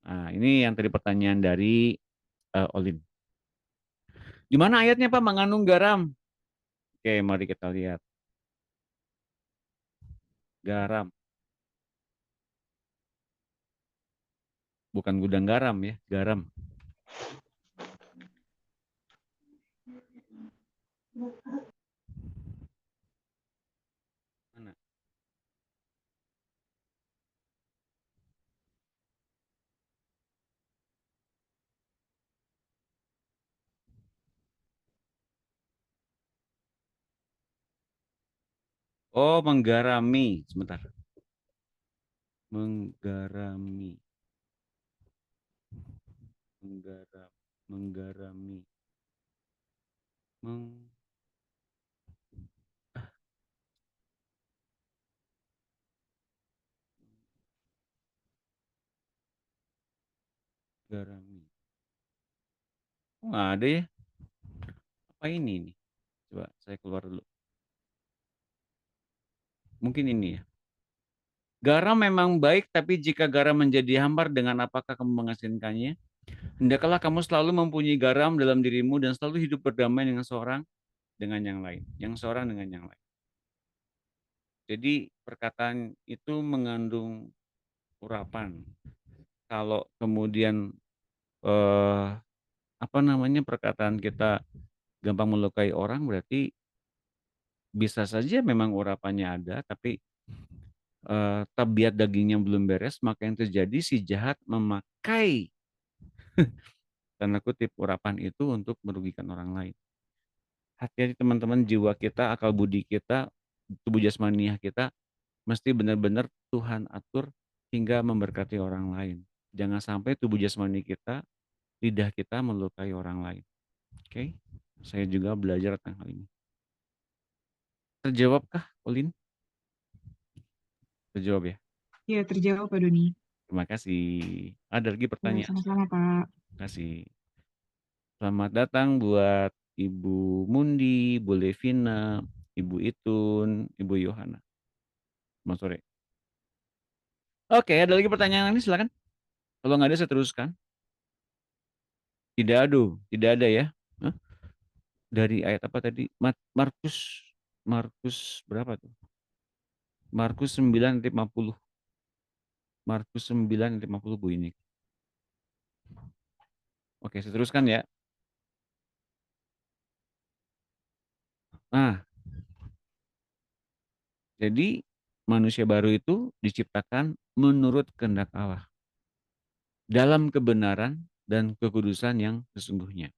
Nah, ini yang tadi pertanyaan dari Olin. Di mana ayatnya Pak mengandung garam? Oke, mari kita lihat. Garam. Bukan gudang garam ya, garam. Mana? Oh, menggarami. Sebentar. Menggarami. Menggarami. Menggarami. Oh, nggak ada ya? Apa ini nih? Coba saya keluar dulu. Mungkin ini ya. Garam memang baik, tapi jika garam menjadi hambar, dengan apakah kamu mengasinkannya? Hendaklah kamu selalu mempunyai garam dalam dirimu dan selalu hidup berdamai dengan seorang dengan yang lain, yang seorang dengan yang lain. Jadi perkataan itu mengandung urapan. Kalau kemudian perkataan kita gampang melukai orang, berarti bisa saja memang urapannya ada, tapi tabiat dagingnya belum beres, maka yang terjadi si jahat memakai tanda kutip urapan itu untuk merugikan orang lain. Hati-hati teman-teman, jiwa kita, akal budi kita, tubuh jasmaniah kita mesti benar-benar Tuhan atur hingga memberkati orang lain. Jangan sampai tubuh jasmani kita, lidah kita melukai orang lain. Oke? Saya juga belajar tentang hal ini. Terjawabkah, Olin? Terjawab ya? Iya, terjawab Pak Doni. Terima kasih. Ada lagi Ya, pertanyaan? sama-sama Pak. Terima kasih. Selamat datang buat Ibu Mundi, Bu Levina, Ibu Itun, Ibu Yohana. Selamat sore. Oke, ada lagi pertanyaan ini silakan. Kalau nggak ada saya teruskan. Tidak ada ya. Hah? Dari ayat apa tadi? Markus berapa tuh? Markus 9:50. Markus 9:50 Bu ini. Oke, saya teruskan ya. Nah, jadi manusia baru itu diciptakan menurut kehendak Allah. Dalam kebenaran dan kekudusan yang sesungguhnya.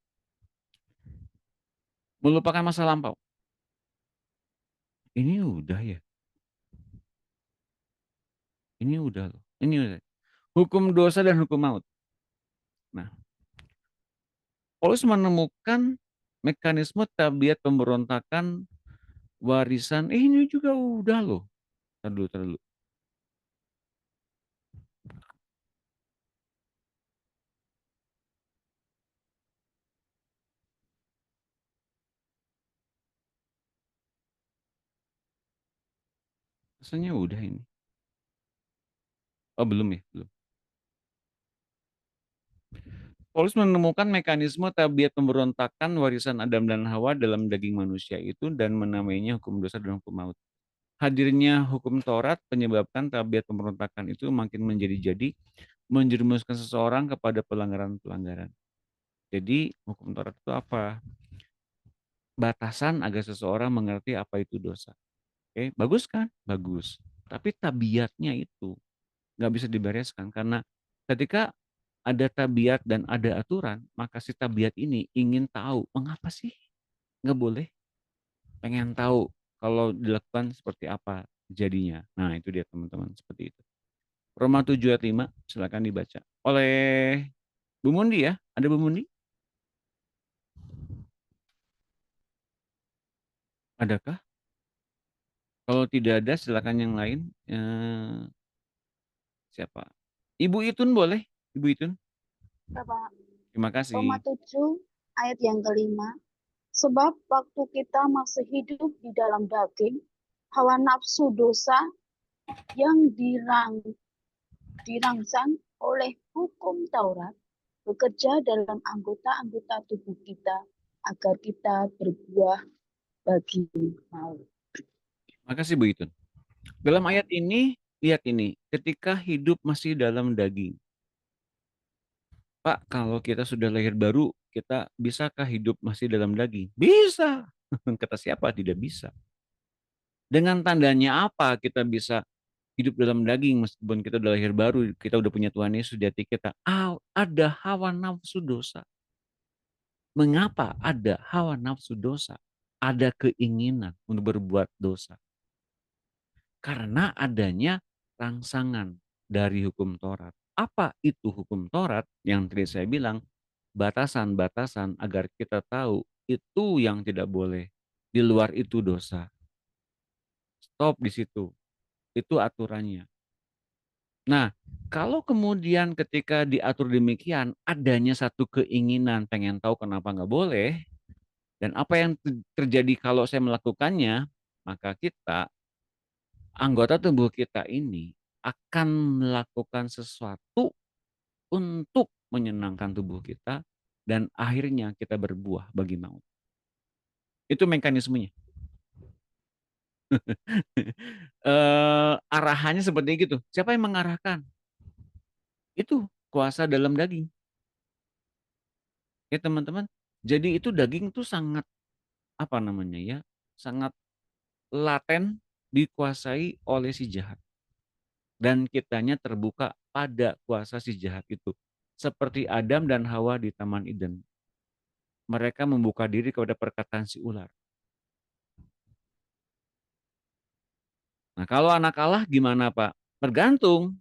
Melupakan masa lampau. Ini udah ya. Ini udah loh. Ini udah. Hukum dosa dan hukum maut. Nah, Paulus menemukan mekanisme tabiat pemberontakan warisan. Ini juga udah loh. Tar dulu. Rasanya udah ini. Oh belum ya? Belum. Paulus menemukan mekanisme tabiat pemberontakan warisan Adam dan Hawa dalam daging manusia itu dan menamainya hukum dosa dan hukum maut. Hadirnya hukum Taurat menyebabkan tabiat pemberontakan itu makin menjadi-jadi, menjerumuskan seseorang kepada pelanggaran-pelanggaran. Jadi hukum Taurat itu apa? Batasan agar seseorang mengerti apa itu dosa. Oke, bagus kan? Bagus. Tapi tabiatnya itu nggak bisa dibereskan karena ketika ada tabiat dan ada aturan, maka si tabiat ini ingin tahu, mengapa sih nggak boleh? Pengen tahu kalau dilakukan seperti apa jadinya. Nah, itu dia teman-teman, seperti itu. Roma 7 ayat 5, silakan dibaca. Oleh Bu Mundi ya, ada Bu Mundi? Adakah? Kalau tidak ada, silakan yang lain. Siapa? Ibu Itun boleh? Ibu Itun? Bapak, Terima Roma kasih. 7 ayat yang kelima. Sebab waktu kita masih hidup di dalam daging, hawa nafsu dosa yang dirangsang oleh hukum Taurat bekerja dalam anggota-anggota tubuh kita agar kita berbuah bagi maut. Makasih Bu Itun. Dalam ayat ini, lihat ini. Ketika hidup masih dalam daging. Pak, kalau kita sudah lahir baru, kita bisakah hidup masih dalam daging? Bisa. Kata siapa? Tidak bisa. Dengan tandanya apa kita bisa hidup dalam daging meskipun kita udah lahir baru, kita udah punya Tuhan Yesus di hati kita. Ada hawa nafsu dosa. Mengapa ada hawa nafsu dosa? Ada keinginan untuk berbuat dosa. Karena adanya rangsangan dari hukum Taurat. Apa itu hukum Taurat? Yang tadi saya bilang, batasan-batasan agar kita tahu itu yang tidak boleh. Di luar itu dosa. Stop di situ. Itu aturannya. Nah, kalau kemudian ketika diatur demikian, adanya satu keinginan pengen tahu kenapa nggak boleh, dan apa yang terjadi kalau saya melakukannya, maka kita, anggota tubuh kita ini akan melakukan sesuatu untuk menyenangkan tubuh kita, dan akhirnya kita berbuah bagi maut. Itu mekanismenya. Arahannya seperti itu. Siapa yang mengarahkan? Itu kuasa dalam daging. Ya teman-teman. Jadi itu daging itu sangat apa namanya ya? Sangat laten dikuasai oleh si jahat. Dan kitanya terbuka pada kuasa si jahat itu. Seperti Adam dan Hawa di Taman Eden. Mereka membuka diri kepada perkataan si ular. Nah, kalau anak Allah gimana, Pak? Tergantung.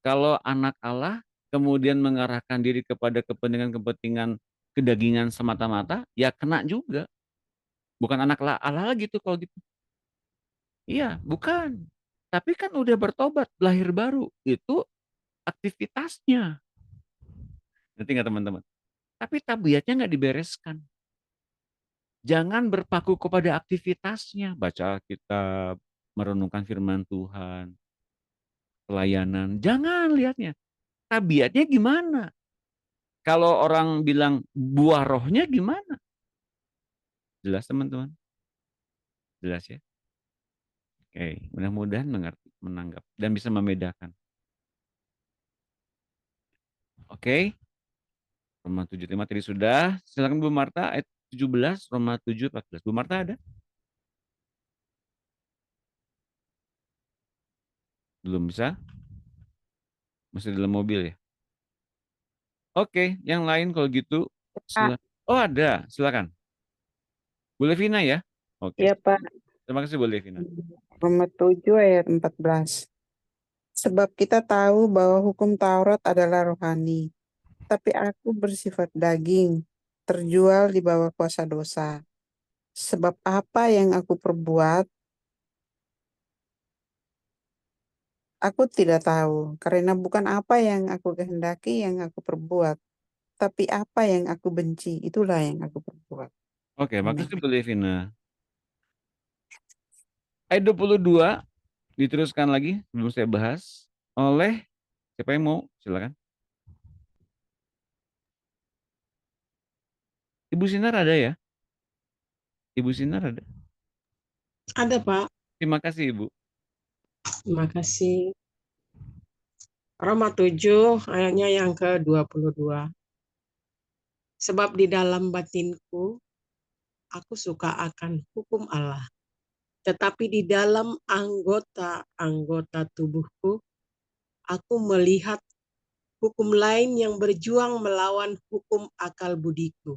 Kalau anak Allah kemudian mengarahkan diri kepada kepentingan-kepentingan kedagingan semata-mata, ya kena juga. Bukan anak Allah lagi tuh kalau gitu. Iya, bukan. Tapi kan udah bertobat, lahir baru. Itu aktivitasnya. Ngerti nggak teman-teman? Tapi tabiatnya nggak dibereskan. Jangan berpaku kepada aktivitasnya. Baca kitab, merenungkan firman Tuhan, pelayanan. Jangan lihatnya. Tabiatnya gimana? Kalau orang bilang buah rohnya gimana? Jelas teman-teman? Jelas ya? Oke, mudah-mudahan mengerti, menanggap, dan bisa membedakan. Oke, Roma 7:5 tadi sudah. Silakan Bu Marta, ayat 17, Roma 7:14. Bu Marta ada? Belum bisa? Masih dalam mobil ya? Oke, yang lain kalau gitu. Pak, Oh ada, silakan. Bu Levina ya? Oke, ya Pak, terima kasih Bu Levina. Roma 7 ayat 14. Sebab kita tahu bahwa hukum Taurat adalah rohani, tapi aku bersifat daging, terjual di bawah kuasa dosa. Sebab apa yang aku perbuat, aku tidak tahu, karena bukan apa yang aku kehendaki yang aku perbuat, tapi apa yang aku benci, itulah yang aku perbuat. Oke, Amin. makasih Bu Levina. Ayat 22 diteruskan lagi, belum saya bahas, oleh siapa yang mau? Silakan. Ibu Sinar ada ya? Ibu Sinar ada? Ada, Pak. Terima kasih Ibu. Terima kasih. Roma 7 ayatnya yang ke-22. Sebab di dalam batinku aku suka akan hukum Allah, Tetapi di dalam anggota-anggota tubuhku, aku melihat hukum lain yang berjuang melawan hukum akal budiku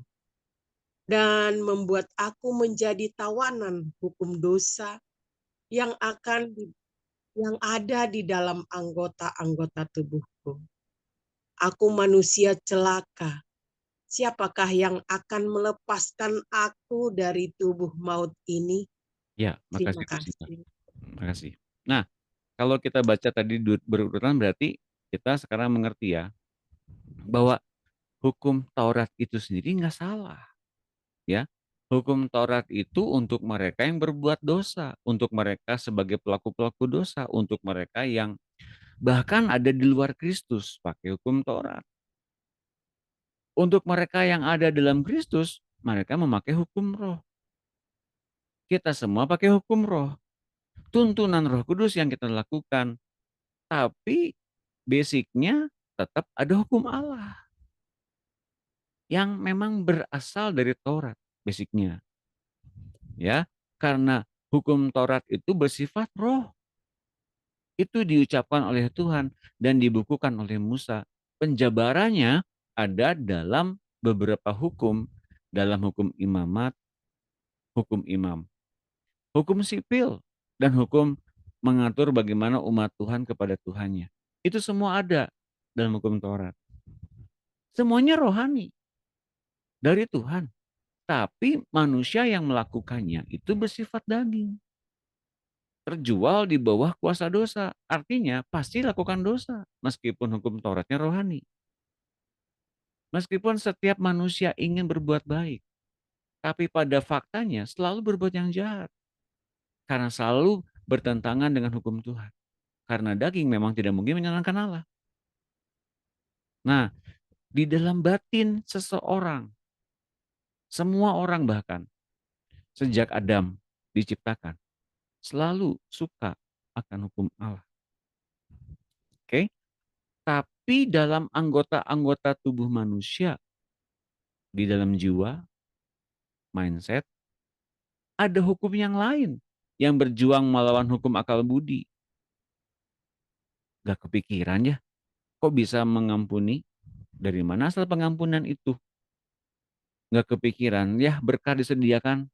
dan membuat aku menjadi tawanan hukum dosa yang ada di dalam anggota-anggota tubuhku. Aku manusia celaka. Siapakah yang akan melepaskan aku dari tubuh maut ini? Ya, Terima makasih Bu Sinta. kasih. Makasih. Nah, kalau kita baca tadi berurutan berarti kita sekarang mengerti ya bahwa hukum Taurat itu sendiri nggak salah, ya. Hukum Taurat itu untuk mereka yang berbuat dosa, untuk mereka sebagai pelaku-pelaku dosa, untuk mereka yang bahkan ada di luar Kristus pakai hukum Taurat. Untuk mereka yang ada dalam Kristus, mereka memakai hukum roh. Kita semua pakai hukum roh. Tuntunan Roh Kudus yang kita lakukan. Tapi basicnya tetap ada hukum Allah yang memang berasal dari Taurat basicnya. Ya, karena hukum Taurat itu bersifat roh. Itu diucapkan oleh Tuhan dan dibukukan oleh Musa. Penjabarannya ada dalam beberapa hukum, dalam hukum imamat, hukum imam, hukum sipil, dan hukum mengatur bagaimana umat Tuhan kepada Tuhannya. Itu semua ada dalam hukum Taurat. Semuanya rohani dari Tuhan. Tapi manusia yang melakukannya itu bersifat daging. Terjual di bawah kuasa dosa. Artinya pasti lakukan dosa. Meskipun hukum Tauratnya rohani. Meskipun setiap manusia ingin berbuat baik. Tapi pada faktanya selalu berbuat yang jahat. Karena selalu bertentangan dengan hukum Tuhan. Karena daging memang tidak mungkin menyenangkan Allah. Nah, di dalam batin seseorang, semua orang bahkan, sejak Adam diciptakan, selalu suka akan hukum Allah. Oke? Tapi dalam anggota-anggota tubuh manusia, di dalam jiwa, mindset, ada hukum yang lain yang berjuang melawan hukum akal budi. Gak kepikiran ya, kok bisa mengampuni? Dari mana asal pengampunan itu? Gak kepikiran, ya berkah disediakan,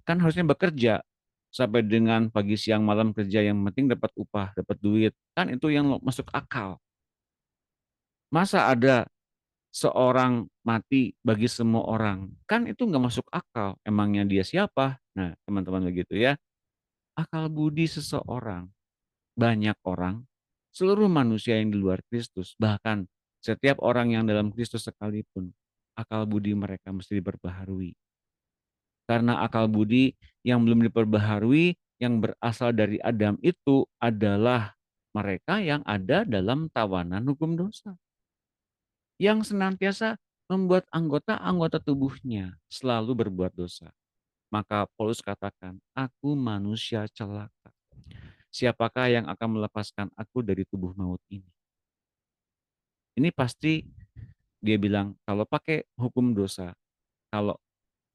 kan harusnya bekerja sampai dengan pagi siang malam kerja, yang penting dapat upah, dapat duit, kan itu yang masuk akal. Masa ada seorang mati bagi semua orang, kan itu nggak masuk akal. Emangnya dia siapa? Nah, teman-teman begitu ya. Akal budi seseorang, banyak orang, seluruh manusia yang di luar Kristus, bahkan setiap orang yang dalam Kristus sekalipun, akal budi mereka mesti diperbaharui. Karena akal budi yang belum diperbaharui, yang berasal dari Adam itu adalah mereka yang ada dalam tawanan hukum dosa. Yang senantiasa membuat anggota-anggota tubuhnya selalu berbuat dosa. Maka Paulus katakan, aku manusia celaka. Siapakah yang akan melepaskan aku dari tubuh maut ini? Ini pasti dia bilang, kalau pakai hukum dosa, kalau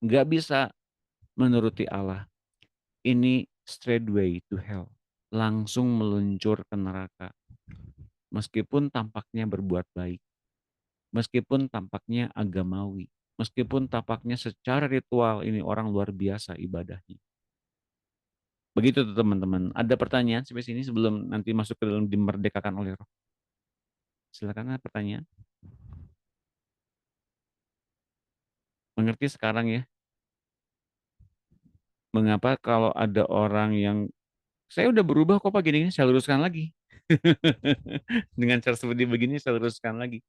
nggak bisa menuruti Allah, ini straight way to hell. Langsung meluncur ke neraka. Meskipun tampaknya berbuat baik. Meskipun tampaknya agamawi. Meskipun tampaknya secara ritual ini orang luar biasa ibadahnya. Begitu tuh teman-teman. Ada pertanyaan sampai sini sebelum nanti masuk ke dalam dimerdekakan oleh Roh? Silakan, ada pertanyaan. Mengerti sekarang ya? Mengapa kalau ada orang yang saya udah berubah kok Pak gini, saya luruskan lagi. Dengan cara seperti begini saya luruskan lagi.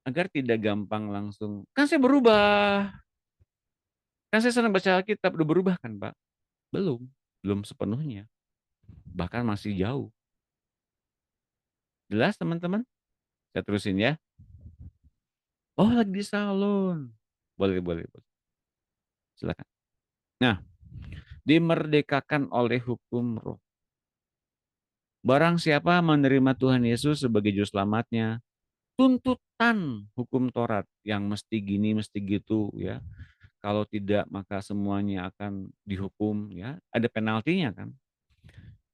Agar tidak gampang langsung, kan saya berubah. Kan saya senang baca Alkitab, udah berubah kan Pak? Belum sepenuhnya. Bahkan masih jauh. Jelas teman-teman? Saya terusin ya. Oh lagi di salon. Boleh. Silakan. Nah, dimerdekakan oleh hukum roh. Barang siapa menerima Tuhan Yesus sebagai juru selamatnya, tuntutan hukum Taurat yang mesti gini, mesti gitu ya. Kalau tidak maka semuanya akan dihukum, ya. Ada penaltinya kan.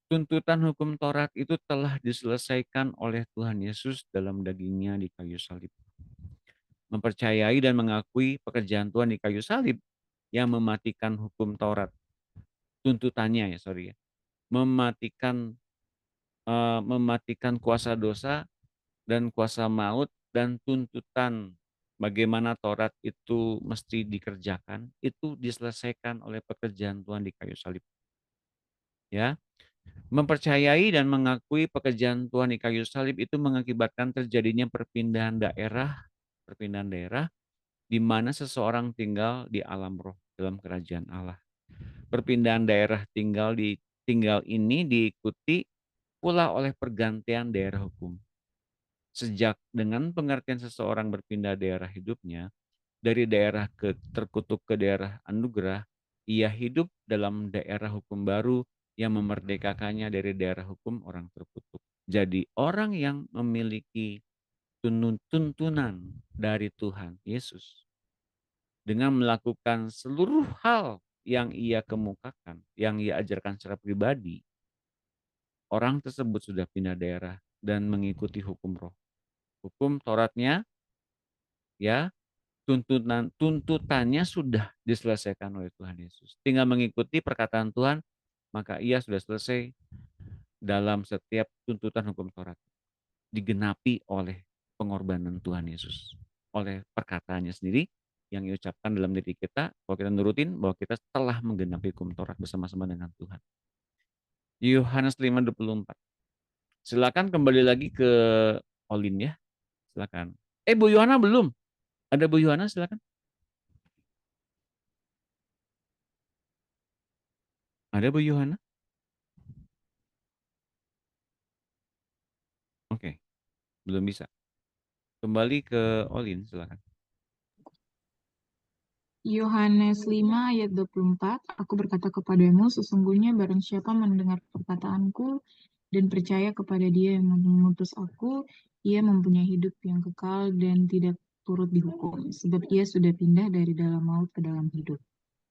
Tuntutan hukum Taurat itu telah diselesaikan oleh Tuhan Yesus dalam dagingnya di kayu salib. Mempercayai dan mengakui pekerjaan Tuhan di kayu salib yang mematikan hukum Taurat. Tuntutannya ya, sorry ya. Mematikan kuasa dosa dan kuasa maut dan tuntutan bagaimana Taurat itu mesti dikerjakan, itu diselesaikan oleh pekerjaan Tuhan di kayu salib. Ya. Mempercayai dan mengakui pekerjaan Tuhan di kayu salib itu mengakibatkan terjadinya perpindahan daerah di mana seseorang tinggal di alam roh dalam kerajaan Allah. Perpindahan daerah tinggal ini diikuti pula oleh pergantian daerah hukum. Sejak dengan pengertian seseorang berpindah daerah hidupnya dari daerah terkutuk ke daerah anugerah, ia hidup dalam daerah hukum baru yang memerdekakannya dari daerah hukum orang terkutuk. Jadi orang yang memiliki tuntunan dari Tuhan Yesus dengan melakukan seluruh hal yang ia kemukakan, yang ia ajarkan secara pribadi, orang tersebut sudah pindah daerah dan mengikuti hukum roh. Hukum Tauratnya, ya, tuntutannya sudah diselesaikan oleh Tuhan Yesus. Tinggal mengikuti perkataan Tuhan, maka ia sudah selesai dalam setiap tuntutan hukum Taurat. Digenapi oleh pengorbanan Tuhan Yesus. Oleh perkataannya sendiri yang diucapkan dalam diri kita, kalau kita nurutin bahwa kita telah menggenapi hukum Taurat bersama-sama dengan Tuhan. Yohanes 5:24. Silakan kembali lagi ke Olin ya. Silakan. Bu Yohana belum. Ada Bu Yohana silakan. Ada Bu Yohana? Oke. Belum bisa. Kembali ke Olin silakan. Yohanes 5 ayat 24, aku berkata kepadamu, sesungguhnya barang siapa mendengar perkataanku dan percaya kepada dia yang mengutus aku, ia mempunyai hidup yang kekal dan tidak turut dihukum, sebab ia sudah pindah dari dalam maut ke dalam hidup.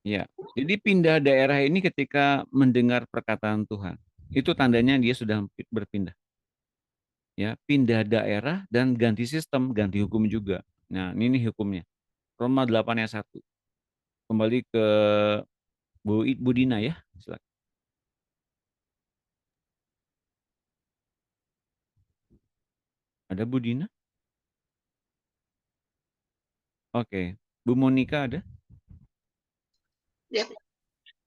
Ya, jadi pindah daerah ini ketika mendengar perkataan Tuhan. Itu tandanya dia sudah berpindah. Ya, pindah daerah dan ganti sistem, ganti hukum juga. Nah, ini hukumnya. Roma 8 ayat 1. Kembali ke Bu Dina ya, silakan. Ada Bu Dina? Oke. Bu Monika ada? Ya.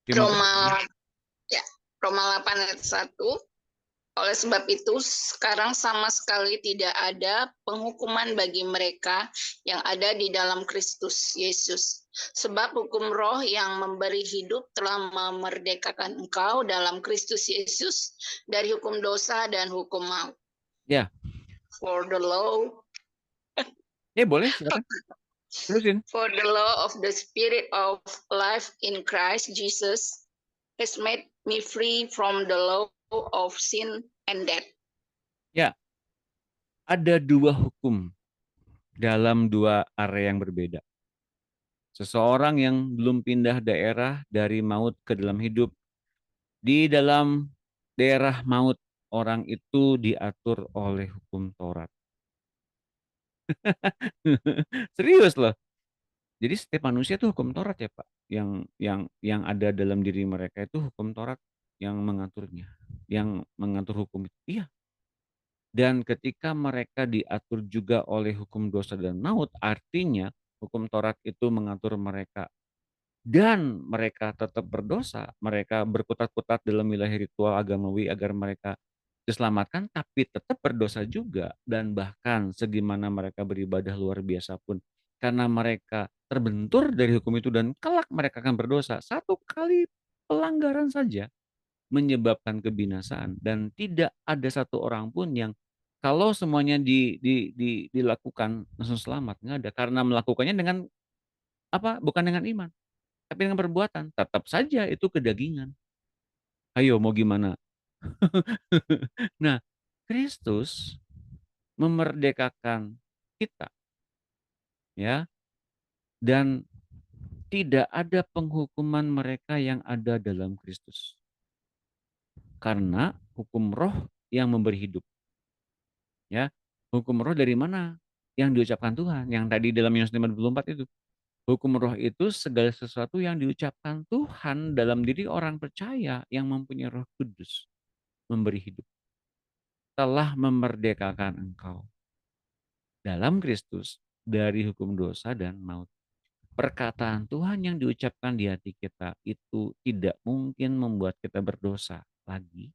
Terima kasih. Roma 8 ayat 1. Oleh sebab itu, sekarang sama sekali tidak ada penghukuman bagi mereka yang ada di dalam Kristus Yesus. Sebab hukum roh yang memberi hidup telah memerdekakan engkau dalam Kristus Yesus dari hukum dosa dan hukum maut. Ya. For the law. Ya boleh, silakan. Terusin. For the law of the Spirit of life in Christ Jesus has made me free from the law of sin and death. Ya, ada dua hukum dalam dua area yang berbeda. Seseorang yang belum pindah daerah dari maut ke dalam hidup, di dalam daerah maut orang itu diatur oleh hukum Taurat. Serius loh. Jadi setiap manusia itu hukum Taurat ya Pak. Yang ada dalam diri mereka itu hukum Taurat yang mengaturnya, yang mengatur hukum itu. Iya. Dan ketika mereka diatur juga oleh hukum dosa dan maut, artinya hukum Taurat itu mengatur mereka dan mereka tetap berdosa, mereka berkutat-kutat dalam wilayah ritual agamawi agar mereka diselamatkan, tapi tetap berdosa juga. Dan bahkan segimana mereka beribadah luar biasa pun, karena mereka terbentur dari hukum itu dan kelak mereka akan berdosa, satu kali pelanggaran saja menyebabkan kebinasaan. Dan tidak ada satu orang pun yang kalau semuanya dilakukan langsung selamat, nggak ada. Karena melakukannya dengan apa? Bukan dengan iman, tapi dengan perbuatan. Tetap saja itu kedagingan. Ayo mau gimana? Nah, Kristus memerdekakan kita, ya, dan tidak ada penghukuman mereka yang ada dalam Kristus. Karena hukum roh yang memberi hidup. Ya, hukum roh dari mana? Yang diucapkan Tuhan, yang tadi dalam Yohanes 5:24 itu. Hukum roh itu segala sesuatu yang diucapkan Tuhan dalam diri orang percaya yang mempunyai Roh Kudus memberi hidup. Telah memerdekakan engkau dalam Kristus dari hukum dosa dan maut. Perkataan Tuhan yang diucapkan di hati kita itu tidak mungkin membuat kita berdosa lagi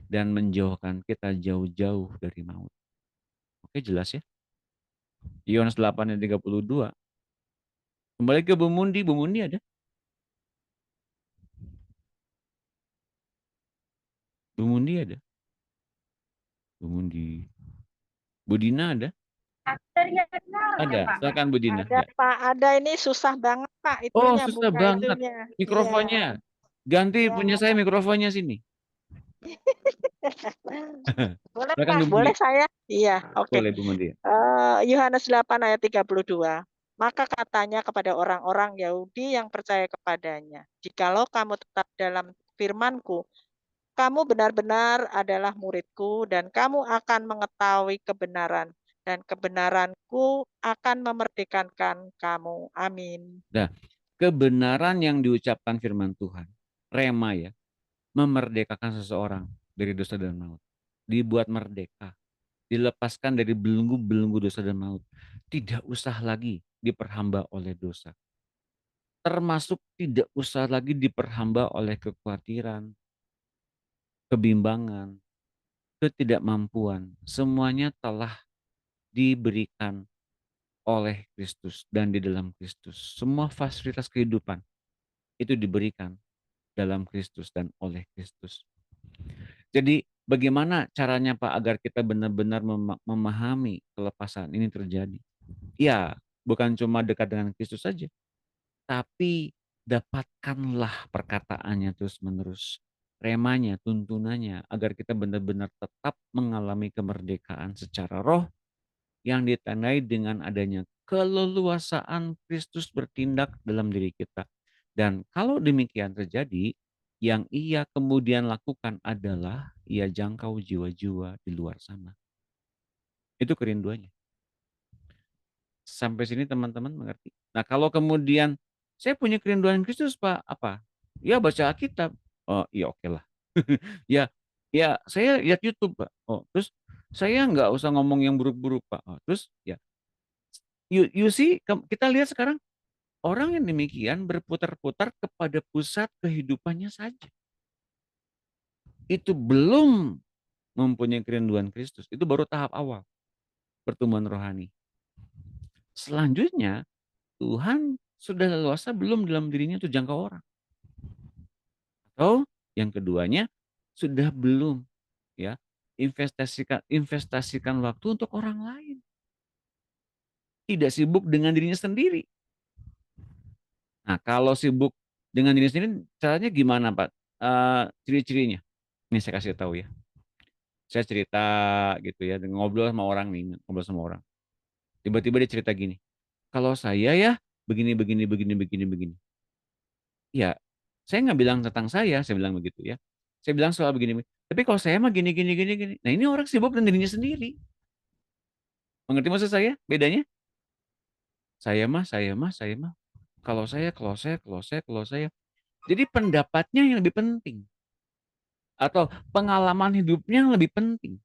dan menjauhkan kita jauh-jauh dari maut. Oke, jelas ya? Yohanes 8 ayat 32. Kembali ke Bu Mundi. Bu Mundi ada? Bu Mundi ada? Bu Mundi. Bu Dina ada? Ada. Silakan Bu Dina. Ada Ya. Pak, ada ini susah banget Pak Oh, itunya susah buka banget. itunya. Mikrofonnya. Ganti Ya. punya saya mikrofonnya sini. Boleh Silakan Pak, Bu boleh Mundi. saya? Iya, oke. Boleh Bu Mundi. Yohanes 8 ayat 32. Maka katanya kepada orang-orang Yahudi yang percaya kepadanya, jikalau kamu tetap dalam firman-Ku, kamu benar-benar adalah murid-Ku dan kamu akan mengetahui kebenaran dan kebenaran-Ku akan memerdekakan kamu. Amin. Nah, kebenaran yang diucapkan firman Tuhan, rema ya, memerdekakan seseorang dari dosa dan maut. Dibuat merdeka, dilepaskan dari belenggu-belenggu dosa dan maut. Tidak usah lagi diperhamba oleh dosa. Termasuk tidak usah lagi diperhamba oleh kekhawatiran, kebimbangan, ketidakmampuan. Semuanya telah diberikan oleh Kristus dan di dalam Kristus. Semua fasilitas kehidupan itu diberikan dalam Kristus dan oleh Kristus. Jadi bagaimana caranya Pak agar kita benar-benar memahami kelepasan ini terjadi? Ya, bukan cuma dekat dengan Kristus saja, tapi dapatkanlah perkataannya terus-menerus, remanya, tuntunannya, agar kita benar-benar tetap mengalami kemerdekaan secara roh yang ditandai dengan adanya keleluasaan Kristus bertindak dalam diri kita. Dan kalau demikian terjadi, yang ia kemudian lakukan adalah ia jangkau jiwa-jiwa di luar sana. Itu kerinduannya. Sampai sini teman-teman mengerti. Nah, kalau kemudian saya punya kerinduan Kristus Pak, apa? Ya baca Alkitab. Oh iya oke lah. ya, ya saya lihat YouTube Pak. Oh terus saya nggak usah ngomong yang buruk-buruk Pak. Oh, terus ya, you see kita lihat sekarang orang yang demikian berputar-putar kepada pusat kehidupannya saja. Itu belum mempunyai kerinduan Kristus. Itu baru tahap awal pertumbuhan rohani. Selanjutnya Tuhan sudah leluasa belum dalam dirinya itu jangkau orang. Atau yang keduanya sudah belum ya investasikan waktu untuk orang lain. Tidak sibuk dengan dirinya sendiri. Nah, kalau sibuk dengan dirinya sendiri caranya gimana, Pak? Ciri-cirinya. Ini saya kasih tahu ya. Saya cerita gitu ya, ngobrol sama orang nih, ngobrol sama orang. Tiba-tiba dia cerita gini. Kalau saya ya begini begini begini begini begini. Ya, saya nggak bilang tentang saya bilang begitu ya. Saya bilang soal begini. Tapi kalau saya mah gini gini gini gini. Nah, ini orang sibuk dengan dirinya sendiri. Mengerti maksud saya? Bedanya? Saya mah. Kalau saya. Jadi pendapatnya yang lebih penting. Atau pengalaman hidupnya yang lebih penting.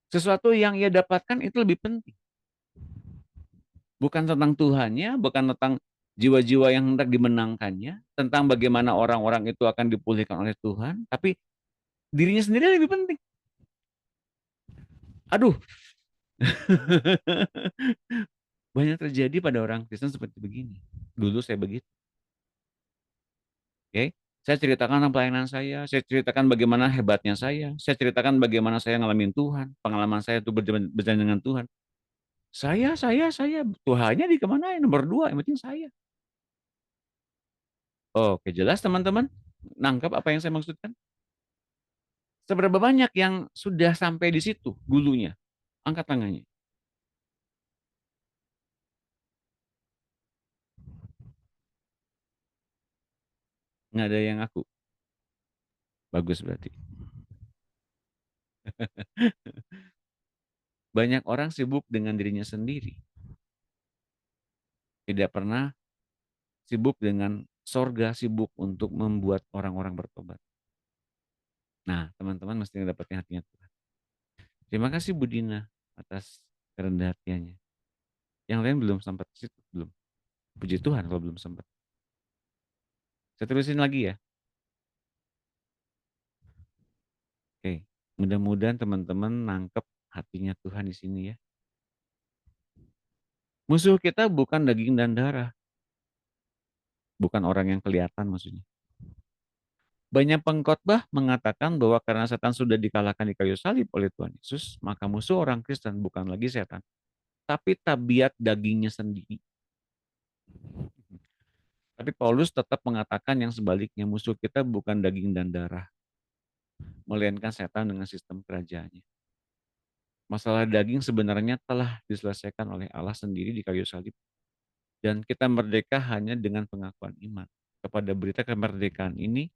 Sesuatu yang ia dapatkan itu lebih penting. Bukan tentang Tuhannya, bukan tentang jiwa-jiwa yang hendak dimenangkannya, tentang bagaimana orang-orang itu akan dipulihkan oleh Tuhan, tapi dirinya sendiri lebih penting. Aduh. Banyak terjadi pada orang Kristen seperti begini. Dulu saya begitu. Oke, saya ceritakan tentang pelayanan saya ceritakan bagaimana hebatnya saya ceritakan bagaimana saya ngalamin Tuhan, pengalaman saya itu berjalan dengan Tuhan. Saya, Tuhannya di kemana? Nomor 2, yang penting saya. Oke, jelas teman-teman? Nangkap apa yang saya maksudkan? Seberapa banyak yang sudah sampai di situ dulunya? Angkat tangannya. Nggak ada yang aku. Bagus berarti. Banyak orang sibuk dengan dirinya sendiri. Tidak pernah sibuk dengan sorga, sibuk untuk membuat orang-orang bertobat. Nah, teman-teman mesti mendapatkan hatinya Tuhan. Terima kasih Bu Dina atas kerendah hatiannya. Yang lain belum sempat ke situ, belum. Puji Tuhan kalau belum sempat. Saya terusin lagi ya. Oke, mudah-mudahan teman-teman nangkep hatinya Tuhan di sini ya. Musuh kita bukan daging dan darah. Bukan orang yang kelihatan maksudnya. Banyak pengkhotbah mengatakan bahwa karena setan sudah dikalahkan di kayu salib oleh Tuhan Yesus, maka musuh orang Kristen bukan lagi setan, tapi tabiat dagingnya sendiri. Tapi Paulus tetap mengatakan yang sebaliknya, musuh kita bukan daging dan darah, melainkan setan dengan sistem kerajaannya. Masalah daging sebenarnya telah diselesaikan oleh Allah sendiri di kayu salib. Dan kita merdeka hanya dengan pengakuan iman kepada berita kemerdekaan ini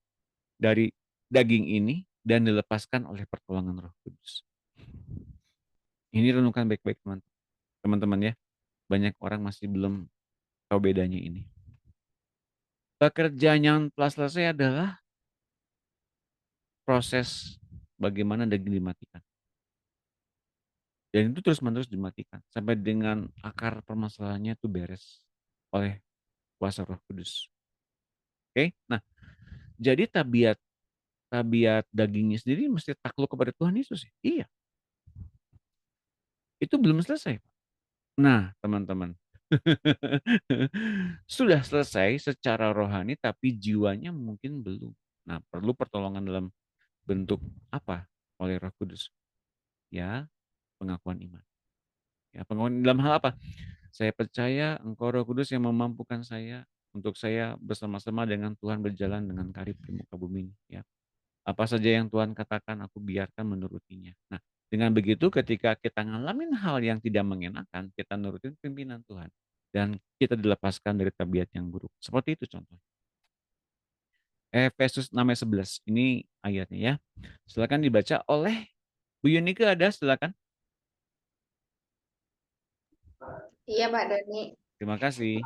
dari daging ini dan dilepaskan oleh pertolongan Roh Kudus. Ini renungkan baik-baik teman-teman ya. Banyak orang masih belum tahu bedanya ini. Pekerjaan yang telah selesai adalah proses bagaimana daging dimatikan. Dan itu terus-menerus dimatikan sampai dengan akar permasalahannya itu beres oleh kuasa Roh Kudus. Oke? Nah, jadi tabiat dagingnya sendiri mesti takluk kepada Tuhan Yesus. Iya. Itu belum selesai. Nah, teman-teman. Sudah selesai secara rohani tapi jiwanya mungkin belum. Nah, perlu pertolongan dalam bentuk apa oleh Roh Kudus? Ya, pengakuan iman. Ya, pengakuan dalam hal apa? Saya percaya Engkau Roh Kudus yang memampukan saya untuk saya bersama-sama dengan Tuhan berjalan dengan karib di muka bumi ini, ya. Apa saja yang Tuhan katakan aku biarkan menurutinya. Nah, dengan begitu ketika kita ngalamin hal yang tidak mengenakan, kita nurutin pimpinan Tuhan dan kita dilepaskan dari tabiat yang buruk. Seperti itu contoh. Efesus 6:11 ini ayatnya ya. Silakan dibaca oleh Bu Yunike, ada silakan. Iya Pak Dani. Terima kasih.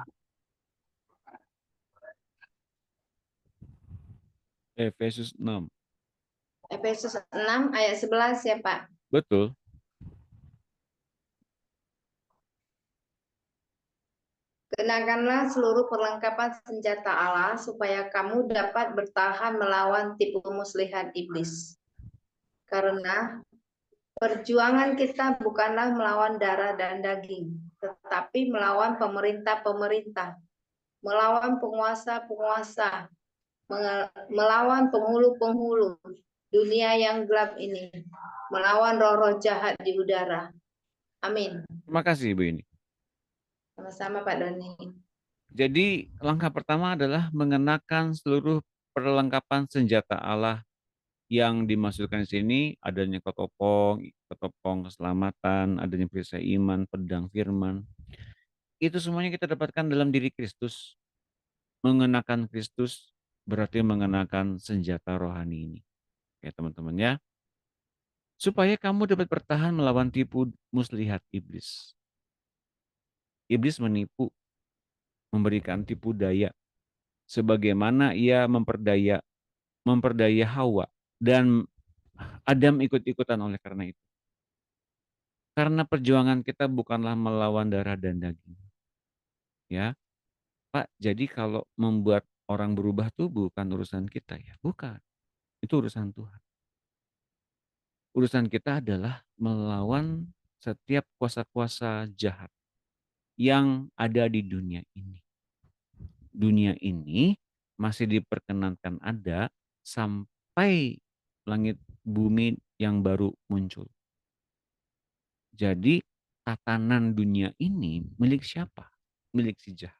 Efesus 6. Efesus 6 ayat 11 ya Pak. Betul. Kenakanlah seluruh perlengkapan senjata Allah supaya kamu dapat bertahan melawan tipu muslihat iblis. Karena perjuangan kita bukanlah melawan darah dan daging, tetapi melawan pemerintah-pemerintah, melawan penguasa-penguasa, melawan penghulu-penghulu dunia yang gelap ini, melawan roh-roh jahat di udara. Amin. Terima kasih Bu Yuni. Sama-sama Pak Dani. Jadi langkah pertama adalah mengenakan seluruh perlengkapan senjata Allah yang dimaksudkan di sini, adanya ketopong keselamatan, adanya perisai iman, pedang firman. Itu semuanya kita dapatkan dalam diri Kristus. Mengenakan Kristus berarti mengenakan senjata rohani ini. Ya teman-teman ya. Supaya kamu dapat bertahan melawan tipu muslihat iblis. Iblis menipu, memberikan tipu daya. Sebagaimana ia memperdaya Hawa. Dan Adam ikut-ikutan oleh karena itu. Karena perjuangan kita bukanlah melawan darah dan daging. Ya, Pak, jadi kalau membuat orang berubah tuh bukan urusan kita ya, bukan. Itu urusan Tuhan. Urusan kita adalah melawan setiap kuasa-kuasa jahat yang ada di dunia ini. Dunia ini masih diperkenankan ada sampai langit bumi yang baru muncul. Jadi tatanan dunia ini milik siapa? Milik si jahat.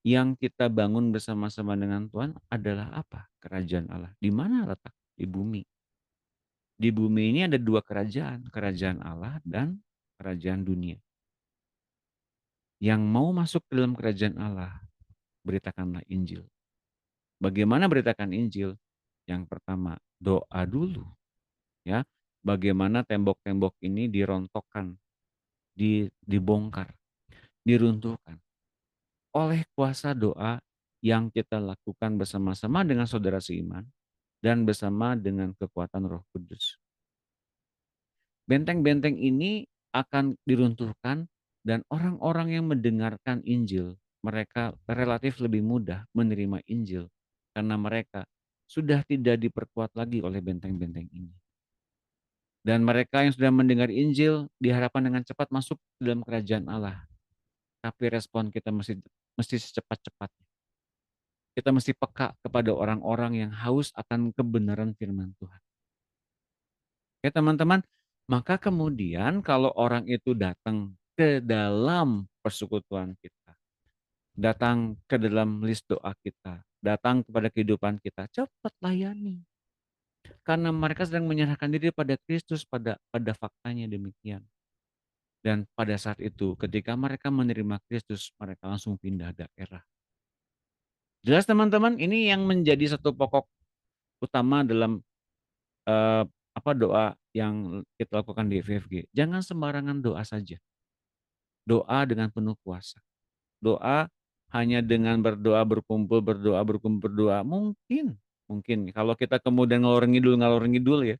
Yang kita bangun bersama-sama dengan Tuhan adalah apa? Kerajaan Allah. Di mana letak? Di bumi. Di bumi ini ada dua kerajaan. Kerajaan Allah dan kerajaan dunia. Yang mau masuk ke dalam kerajaan Allah, beritakanlah Injil. Bagaimana beritakan Injil? Yang pertama, doa dulu. Ya, bagaimana tembok-tembok ini dirontokkan, dibongkar, diruntuhkan oleh kuasa doa yang kita lakukan bersama-sama dengan saudara seiman dan bersama dengan kekuatan Roh Kudus. Benteng-benteng ini akan diruntuhkan dan orang-orang yang mendengarkan Injil, mereka relatif lebih mudah menerima Injil karena mereka sudah tidak diperkuat lagi oleh benteng-benteng ini. Dan mereka yang sudah mendengar Injil diharapkan dengan cepat masuk dalam kerajaan Allah. Tapi respon kita mesti secepat-cepatnya. Kita mesti peka kepada orang-orang yang haus akan kebenaran firman Tuhan. Ya teman-teman, maka kemudian kalau orang itu datang ke dalam persekutuan kita, datang ke dalam list doa kita, datang kepada kehidupan kita, cepat layani. Karena mereka sedang menyerahkan diri pada Kristus, pada faktanya demikian. Dan pada saat itu, ketika mereka menerima Kristus, mereka langsung pindah daerah. Jelas teman-teman, ini yang menjadi satu pokok utama dalam doa yang kita lakukan di FFG. Jangan sembarangan doa saja. Doa dengan penuh kuasa. Doa hanya dengan berdoa, berdoa, mungkin kalau kita kemudian ngalor ngidul ya,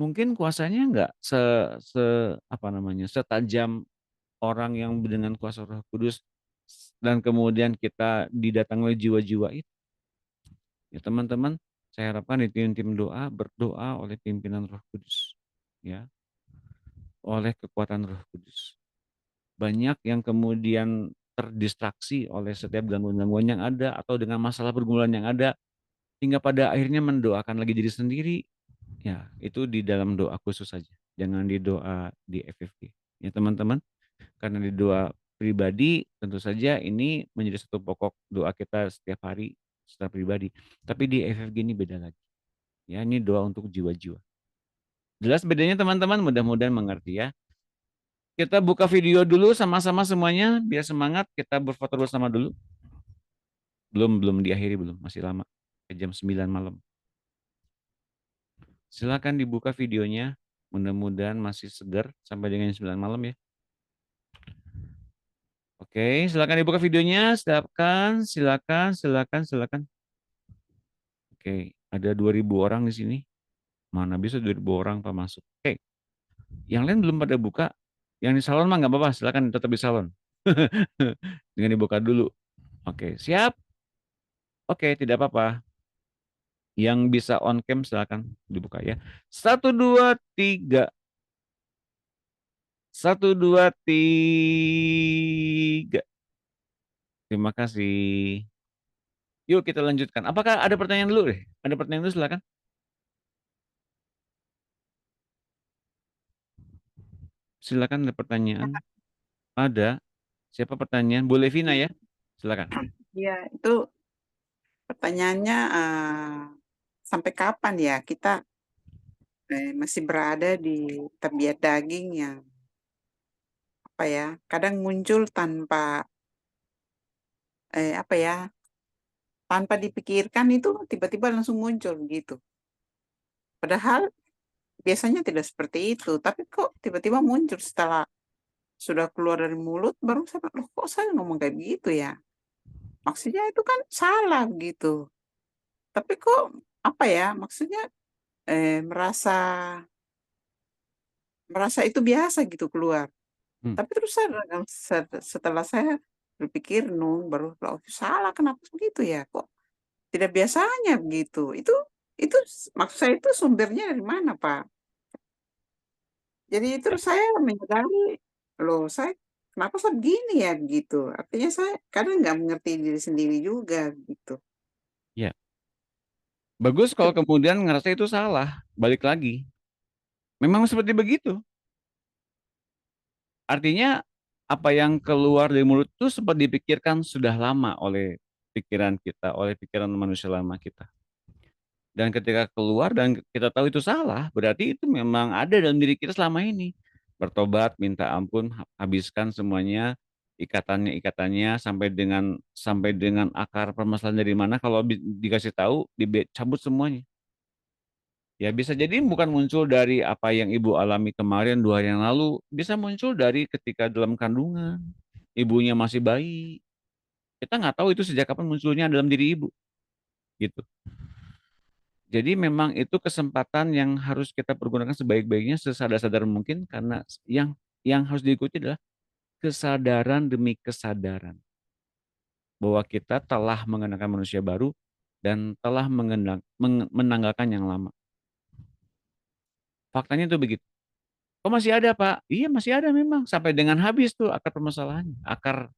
mungkin kuasanya enggak setajam orang yang dengan kuasa Roh Kudus dan kemudian kita didatangi oleh jiwa-jiwa itu. Ya teman-teman, saya harapkan di tim doa berdoa oleh pimpinan Roh Kudus, ya, oleh kekuatan Roh Kudus. Banyak yang kemudian terdistraksi oleh setiap gangguan-gangguan yang ada atau dengan masalah pergumulan yang ada, hingga pada akhirnya mendoakan lagi diri sendiri. Ya, itu di dalam doa khusus saja, jangan di doa di FFG. Ya teman-teman, karena di doa pribadi tentu saja ini menjadi satu pokok doa kita setiap hari secara pribadi. Tapi di FFG ini beda lagi. Ya, ini doa untuk jiwa-jiwa. Jelas bedanya teman-teman, mudah-mudahan mengerti ya. Kita buka video dulu sama-sama semuanya, biar semangat. Kita berfoto bersama dulu. Belum diakhiri, belum, masih lama. Jam 9 malam. Silakan dibuka videonya, mudah-mudahan masih segar sampai dengan 9 malam ya. Oke, silakan dibuka videonya, silakan. Oke, ada 2.000 orang di sini. Mana bisa 2.000 orang Pak masuk. Oke, yang lain belum pada buka. Yang di salon mah nggak apa-apa, silakan tetap di salon. Dengan dibuka dulu. Oke, siap? Oke, tidak apa-apa. Yang bisa on cam silakan dibuka ya. 1, 2, 3. 1, 2, 3. Terima kasih. Yuk kita lanjutkan. Apakah ada pertanyaan dulu deh? Ada pertanyaan dulu silakan. Silakan, ada pertanyaan. Ada. Siapa pertanyaan? Bu Levina ya? Silakan. Ya, itu pertanyaannya sampai kapan ya kita masih berada di tabiat daging yang kadang muncul tanpa tanpa dipikirkan, itu tiba-tiba langsung muncul gitu. Padahal biasanya tidak seperti itu, tapi kok tiba-tiba muncul setelah sudah keluar dari mulut, baru saya, loh kok saya ngomong kayak gitu ya? Maksudnya itu kan salah gitu. Tapi kok maksudnya merasa itu biasa gitu keluar. Tapi terus setelah saya berpikir baru oh, salah, kenapa begitu ya? Kok tidak biasanya begitu? Itu maksud saya itu sumbernya dari mana, Pak? Jadi terus saya menyadari, loh kenapa saya begini ya gitu. Artinya saya kadang nggak mengerti diri sendiri juga gitu. Ya. Bagus kalau kemudian ngerasa itu salah, balik lagi. Memang seperti begitu. Artinya apa yang keluar dari mulut itu sempat dipikirkan sudah lama oleh pikiran kita, oleh pikiran manusia lama kita. Dan ketika keluar dan kita tahu itu salah, berarti itu memang ada dalam diri kita selama ini. Bertobat, minta ampun, habiskan semuanya, ikatannya sampai dengan akar permasalahan dari mana, kalau dikasih tahu cabut semuanya. Ya bisa jadi bukan muncul dari apa yang ibu alami kemarin 2 hari yang lalu, bisa muncul dari ketika dalam kandungan, ibunya masih bayi. Kita nggak tahu itu sejak kapan munculnya dalam diri ibu, gitu. Jadi memang itu kesempatan yang harus kita pergunakan sebaik-baiknya, sesadar-sadar mungkin, karena yang harus diikuti adalah kesadaran demi kesadaran bahwa kita telah mengenakan manusia baru dan telah menanggalkan yang lama. Faktanya itu begitu. "Oh masih ada Pak?" Iya masih ada memang, sampai dengan habis tuh akar permasalahannya. Akar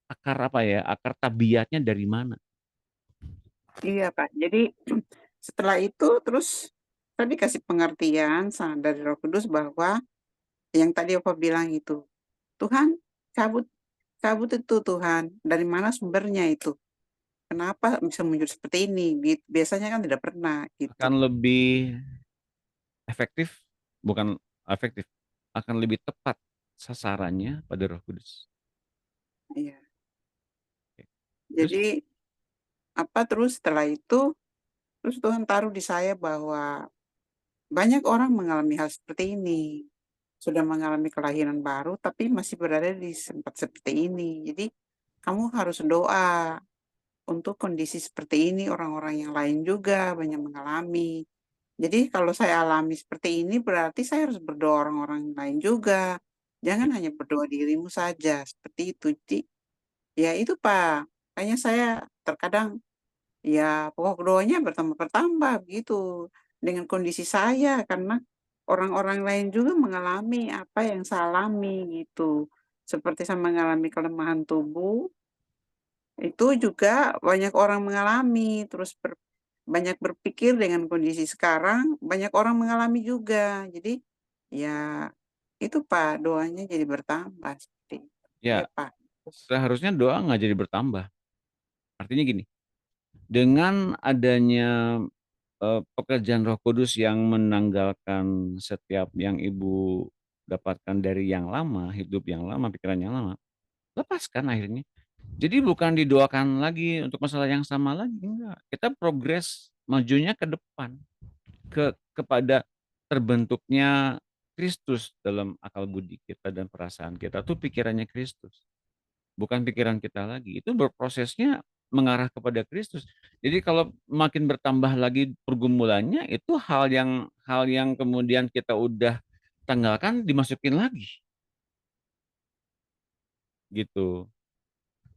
akar apa ya, akar tabiatnya dari mana. Iya, Pak. Jadi setelah itu terus tadi kasih pengertian dari Roh Kudus bahwa yang tadi Bapak bilang itu, Tuhan cabut cabut itu Tuhan, dari mana sumbernya itu? Kenapa bisa muncul seperti ini? Biasanya kan tidak pernah gitu. Akan lebih efektif, bukan efektif, akan lebih tepat sasarannya pada Roh Kudus. Iya. Oke. Terus? Jadi terus setelah itu terus Tuhan taruh di saya bahwa banyak orang mengalami hal seperti ini. Sudah mengalami kelahiran baru tapi masih berada di tempat seperti ini. Jadi kamu harus doa untuk kondisi seperti ini, orang-orang yang lain juga banyak mengalami. Jadi kalau saya alami seperti ini berarti saya harus berdoa orang-orang lain juga. Jangan hanya berdoa dirimu saja, seperti itu. Jadi, ya itu Pak, makanya saya terkadang ya pokok doanya bertambah-bertambah gitu dengan kondisi saya karena orang-orang lain juga mengalami apa yang saya alami gitu. Seperti saya mengalami kelemahan tubuh, itu juga banyak orang mengalami, terus banyak berpikir dengan kondisi sekarang, banyak orang mengalami juga. Jadi, ya itu Pak, doanya jadi bertambah seperti itu. Ya Ya, Pak. seharusnya doa nggak jadi bertambah. Artinya gini, dengan adanya pekerjaan Roh Kudus yang menanggalkan setiap yang Ibu dapatkan dari yang lama, hidup yang lama, pikiran yang lama, lepaskan akhirnya. Jadi bukan didoakan lagi untuk masalah yang sama lagi, enggak. Kita progres majunya ke depan, kepada terbentuknya Kristus dalam akal budi kita dan perasaan kita tuh pikirannya Kristus, bukan pikiran kita lagi. Itu berprosesnya mengarah kepada Kristus. Jadi kalau makin bertambah lagi pergumulannya, itu hal yang kemudian kita udah tanggalkan dimasukin lagi, gitu.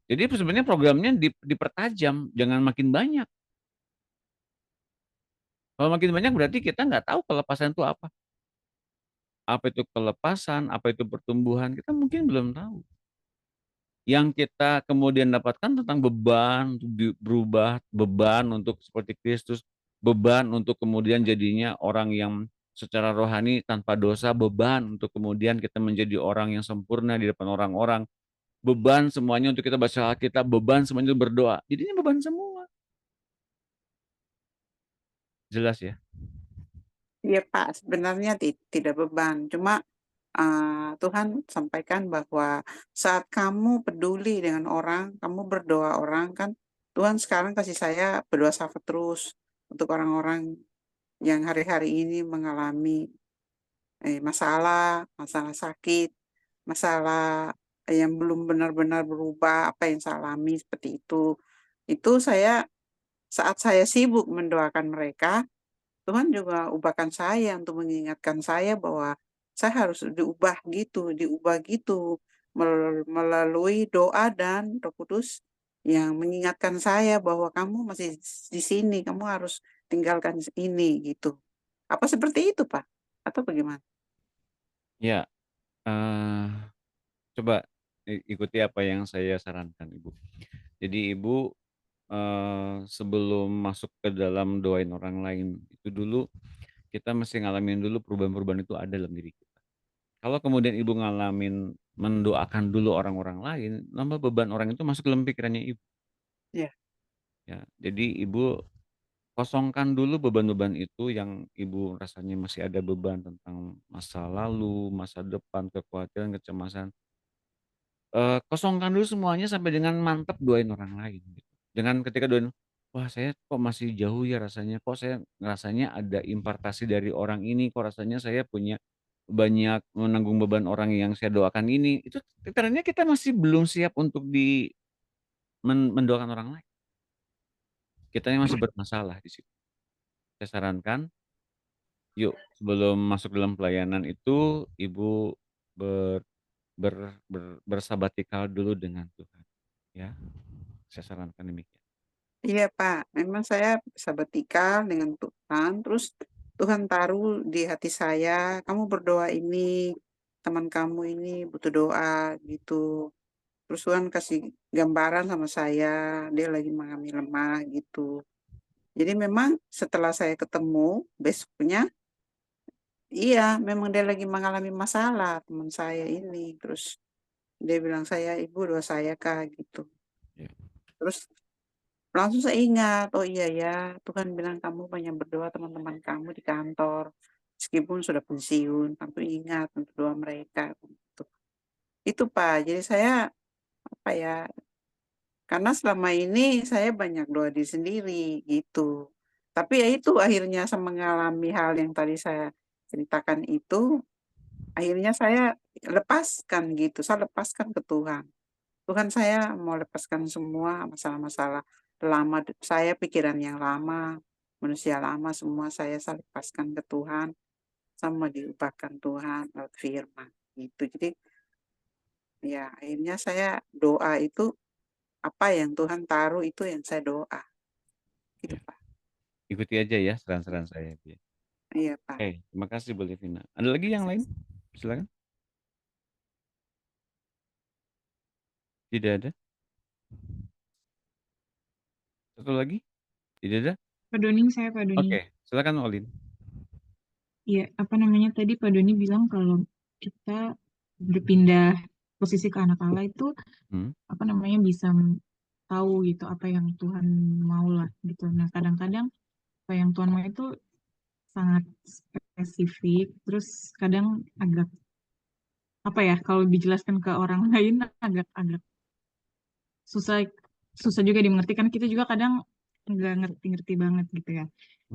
Jadi sebenarnya programnya dipertajam, jangan makin banyak. Kalau makin banyak berarti kita nggak tahu kelepasan itu apa. Apa itu kelepasan, apa itu pertumbuhan, kita mungkin belum tahu. Yang kita kemudian dapatkan tentang beban untuk berubah, beban untuk seperti Kristus, beban untuk kemudian jadinya orang yang secara rohani tanpa dosa, beban untuk kemudian kita menjadi orang yang sempurna di depan orang-orang, beban semuanya untuk kita baca Alkitab, beban semuanya untuk berdoa. Jadinya beban semua. Jelas ya? Iya Pak, sebenarnya tidak beban. Cuma Tuhan sampaikan bahwa saat kamu peduli dengan orang, kamu berdoa orang kan, Tuhan sekarang kasih saya berdoa syafaat terus untuk orang-orang yang hari-hari ini mengalami masalah sakit, masalah yang belum benar-benar berubah, apa yang saya alami seperti itu. Itu saat saya sibuk mendoakan mereka, Tuhan juga ubahkan saya untuk mengingatkan saya bahwa saya harus diubah gitu melalui doa dan Roh Kudus yang mengingatkan saya bahwa kamu masih di sini, kamu harus tinggalkan ini gitu. Apa seperti itu, Pak? Atau bagaimana? Ya, coba ikuti apa yang saya sarankan Ibu. Jadi Ibu, sebelum masuk ke dalam doain orang lain, itu dulu kita mesti ngalamin dulu perubahan-perubahan itu ada dalam diri kita. Kalau kemudian Ibu ngalamin mendoakan dulu orang-orang lain, nambah beban orang itu masuk dalam pikirannya Ibu. Iya. Ya, jadi Ibu kosongkan dulu beban-beban itu yang Ibu rasanya masih ada beban tentang masa lalu, masa depan, kekhawatiran, kecemasan. kosongkan dulu semuanya sampai dengan mantap doain orang lain gitu. Dengan ketika doain, "Wah saya kok masih jauh ya rasanya, kok saya ngerasanya ada impartasi dari orang ini, kok rasanya saya punya banyak menanggung beban orang yang saya doakan ini." Itu tandanya kita masih belum siap untuk mendoakan orang lain. Kitanya masih bermasalah di situ. Saya sarankan, yuk sebelum masuk dalam pelayanan itu Ibu ber bersabatikal dulu dengan Tuhan, ya. Saya sarankan demikian. Iya, Pak. Memang saya sabatikal dengan Tuhan, terus Tuhan taruh di hati saya, kamu berdoa ini, teman kamu ini butuh doa gitu. Terus Tuhan kasih gambaran sama saya, dia lagi mengalami lemah gitu. Jadi memang setelah saya ketemu besoknya, iya memang dia lagi mengalami masalah teman saya ini. Terus dia bilang saya, Ibu doa saya Kak gitu. Ya. Terus langsung saya ingat, oh iya ya, Tuhan bilang kamu banyak berdoa teman-teman kamu di kantor. Meskipun sudah pensiun, kamu ingat untuk doa mereka. Gitu. Itu Pak, jadi saya apa ya, karena selama ini saya banyak doa diri sendiri gitu. Tapi ya itu akhirnya saya mengalami hal yang tadi saya ceritakan itu, akhirnya saya lepaskan gitu, saya lepaskan ke Tuhan. Tuhan saya mau lepaskan semua masalah-masalah lama saya, pikiran yang lama, manusia lama semua saya lepaskan ke Tuhan, sama diubahkan Tuhan lewat firman gitu. Jadi ya akhirnya saya doa itu apa yang Tuhan taruh itu yang saya doa. Gitu Ya. Pak. Ikuti aja ya saran-saran saya, Bu. Iya Pak. Oke, terima kasih Bu Livina. Ada lagi yang lain? Silakan. Tidak ada? Satu lagi? Tidak ada? Pak Doni, saya Pak Doni. Oke, silakan Olin. Iya, apa namanya tadi Pak Doni bilang kalau kita berpindah posisi ke anak Allah itu Hmm. apa namanya bisa tahu gitu apa yang Tuhan mau lah gitu. Nah, kadang-kadang apa yang Tuhan mau itu sangat spesifik, terus kadang agak apa ya kalau dijelaskan ke orang lain agak susah susah juga dimengerti kan kita juga kadang nggak ngerti-ngerti banget gitu ya.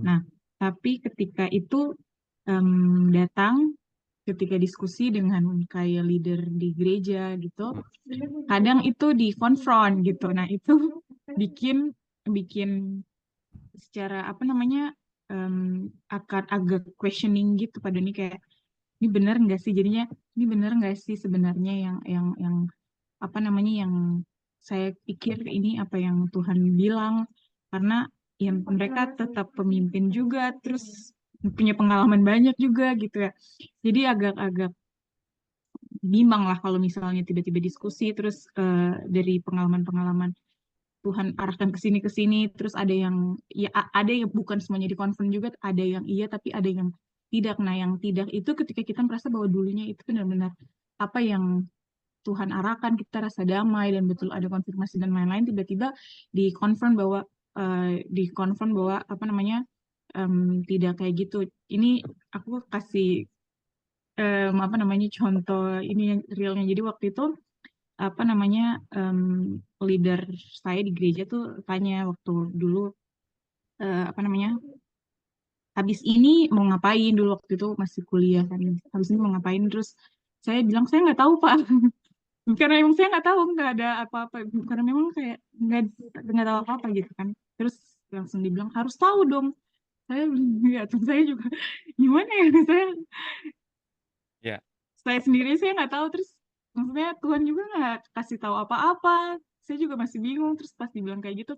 Nah, tapi ketika itu datang ketika diskusi dengan kayak leader di gereja gitu, kadang itu dikonfront gitu. Nah, itu bikin bikin secara apa namanya akan agak questioning gitu pada nih kayak ini benar nggak sih jadinya ini benar nggak sih sebenarnya yang apa namanya yang saya pikir ini apa yang Tuhan bilang karena yang mereka tetap pemimpin juga terus punya pengalaman banyak juga gitu ya jadi agak-agak bimbang lah kalau misalnya tiba-tiba diskusi terus dari pengalaman-pengalaman Tuhan arahkan ke sini terus ada yang ya ada yang bukan semuanya dikonfirm juga ada yang iya tapi ada yang tidak nah yang tidak itu ketika kita merasa bahwa dulunya itu benar-benar apa yang Tuhan arahkan kita rasa damai dan betul ada konfirmasi dan lain-lain tiba-tiba dikonfirm bahwa apa namanya tidak kayak gitu ini aku kasih apa namanya contoh ini yang realnya jadi waktu itu apa namanya leader saya di gereja tuh tanya waktu dulu apa namanya habis ini mau ngapain dulu waktu itu masih kuliah kan habis ini mau ngapain terus saya bilang saya nggak tahu Pak karena emang saya nggak tahu nggak ada apa-apa karena memang kayak nggak tahu apa-apa gitu kan terus langsung dibilang harus tahu dong saya ya terus saya juga gimana ya Ya. saya sendiri saya nggak tahu terus maksudnya Tuhan juga nggak kasih tahu apa-apa saya juga masih bingung terus pas dibilang kayak gitu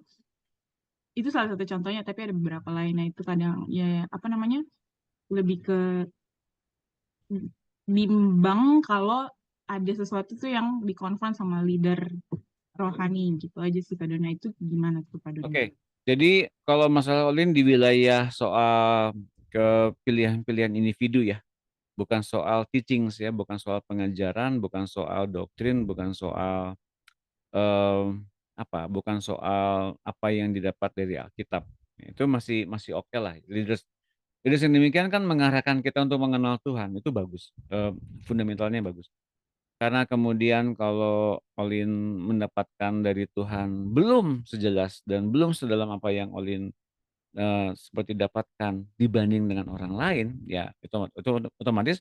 itu salah satu contohnya tapi ada beberapa lainnya itu kadang ya apa namanya lebih ke bimbang kalau ada sesuatu tuh yang dikonfront sama leader rohani gitu aja sih Kak Dona itu gimana tuh Kak Dona? Oke. Jadi kalau masalah Olin di wilayah soal kepilihan-pilihan individu ya, bukan soal teachings ya, bukan soal pengajaran, bukan soal doktrin, bukan soal bukan soal apa yang didapat dari Alkitab. Itu masih oke lah. Leaders yang demikian kan mengarahkan kita untuk mengenal Tuhan, itu bagus. Fundamentalnya bagus. Karena kemudian kalau Olin mendapatkan dari Tuhan belum sejelas dan belum sedalam apa yang Olin seperti dapatkan dibanding dengan orang lain, ya itu otomatis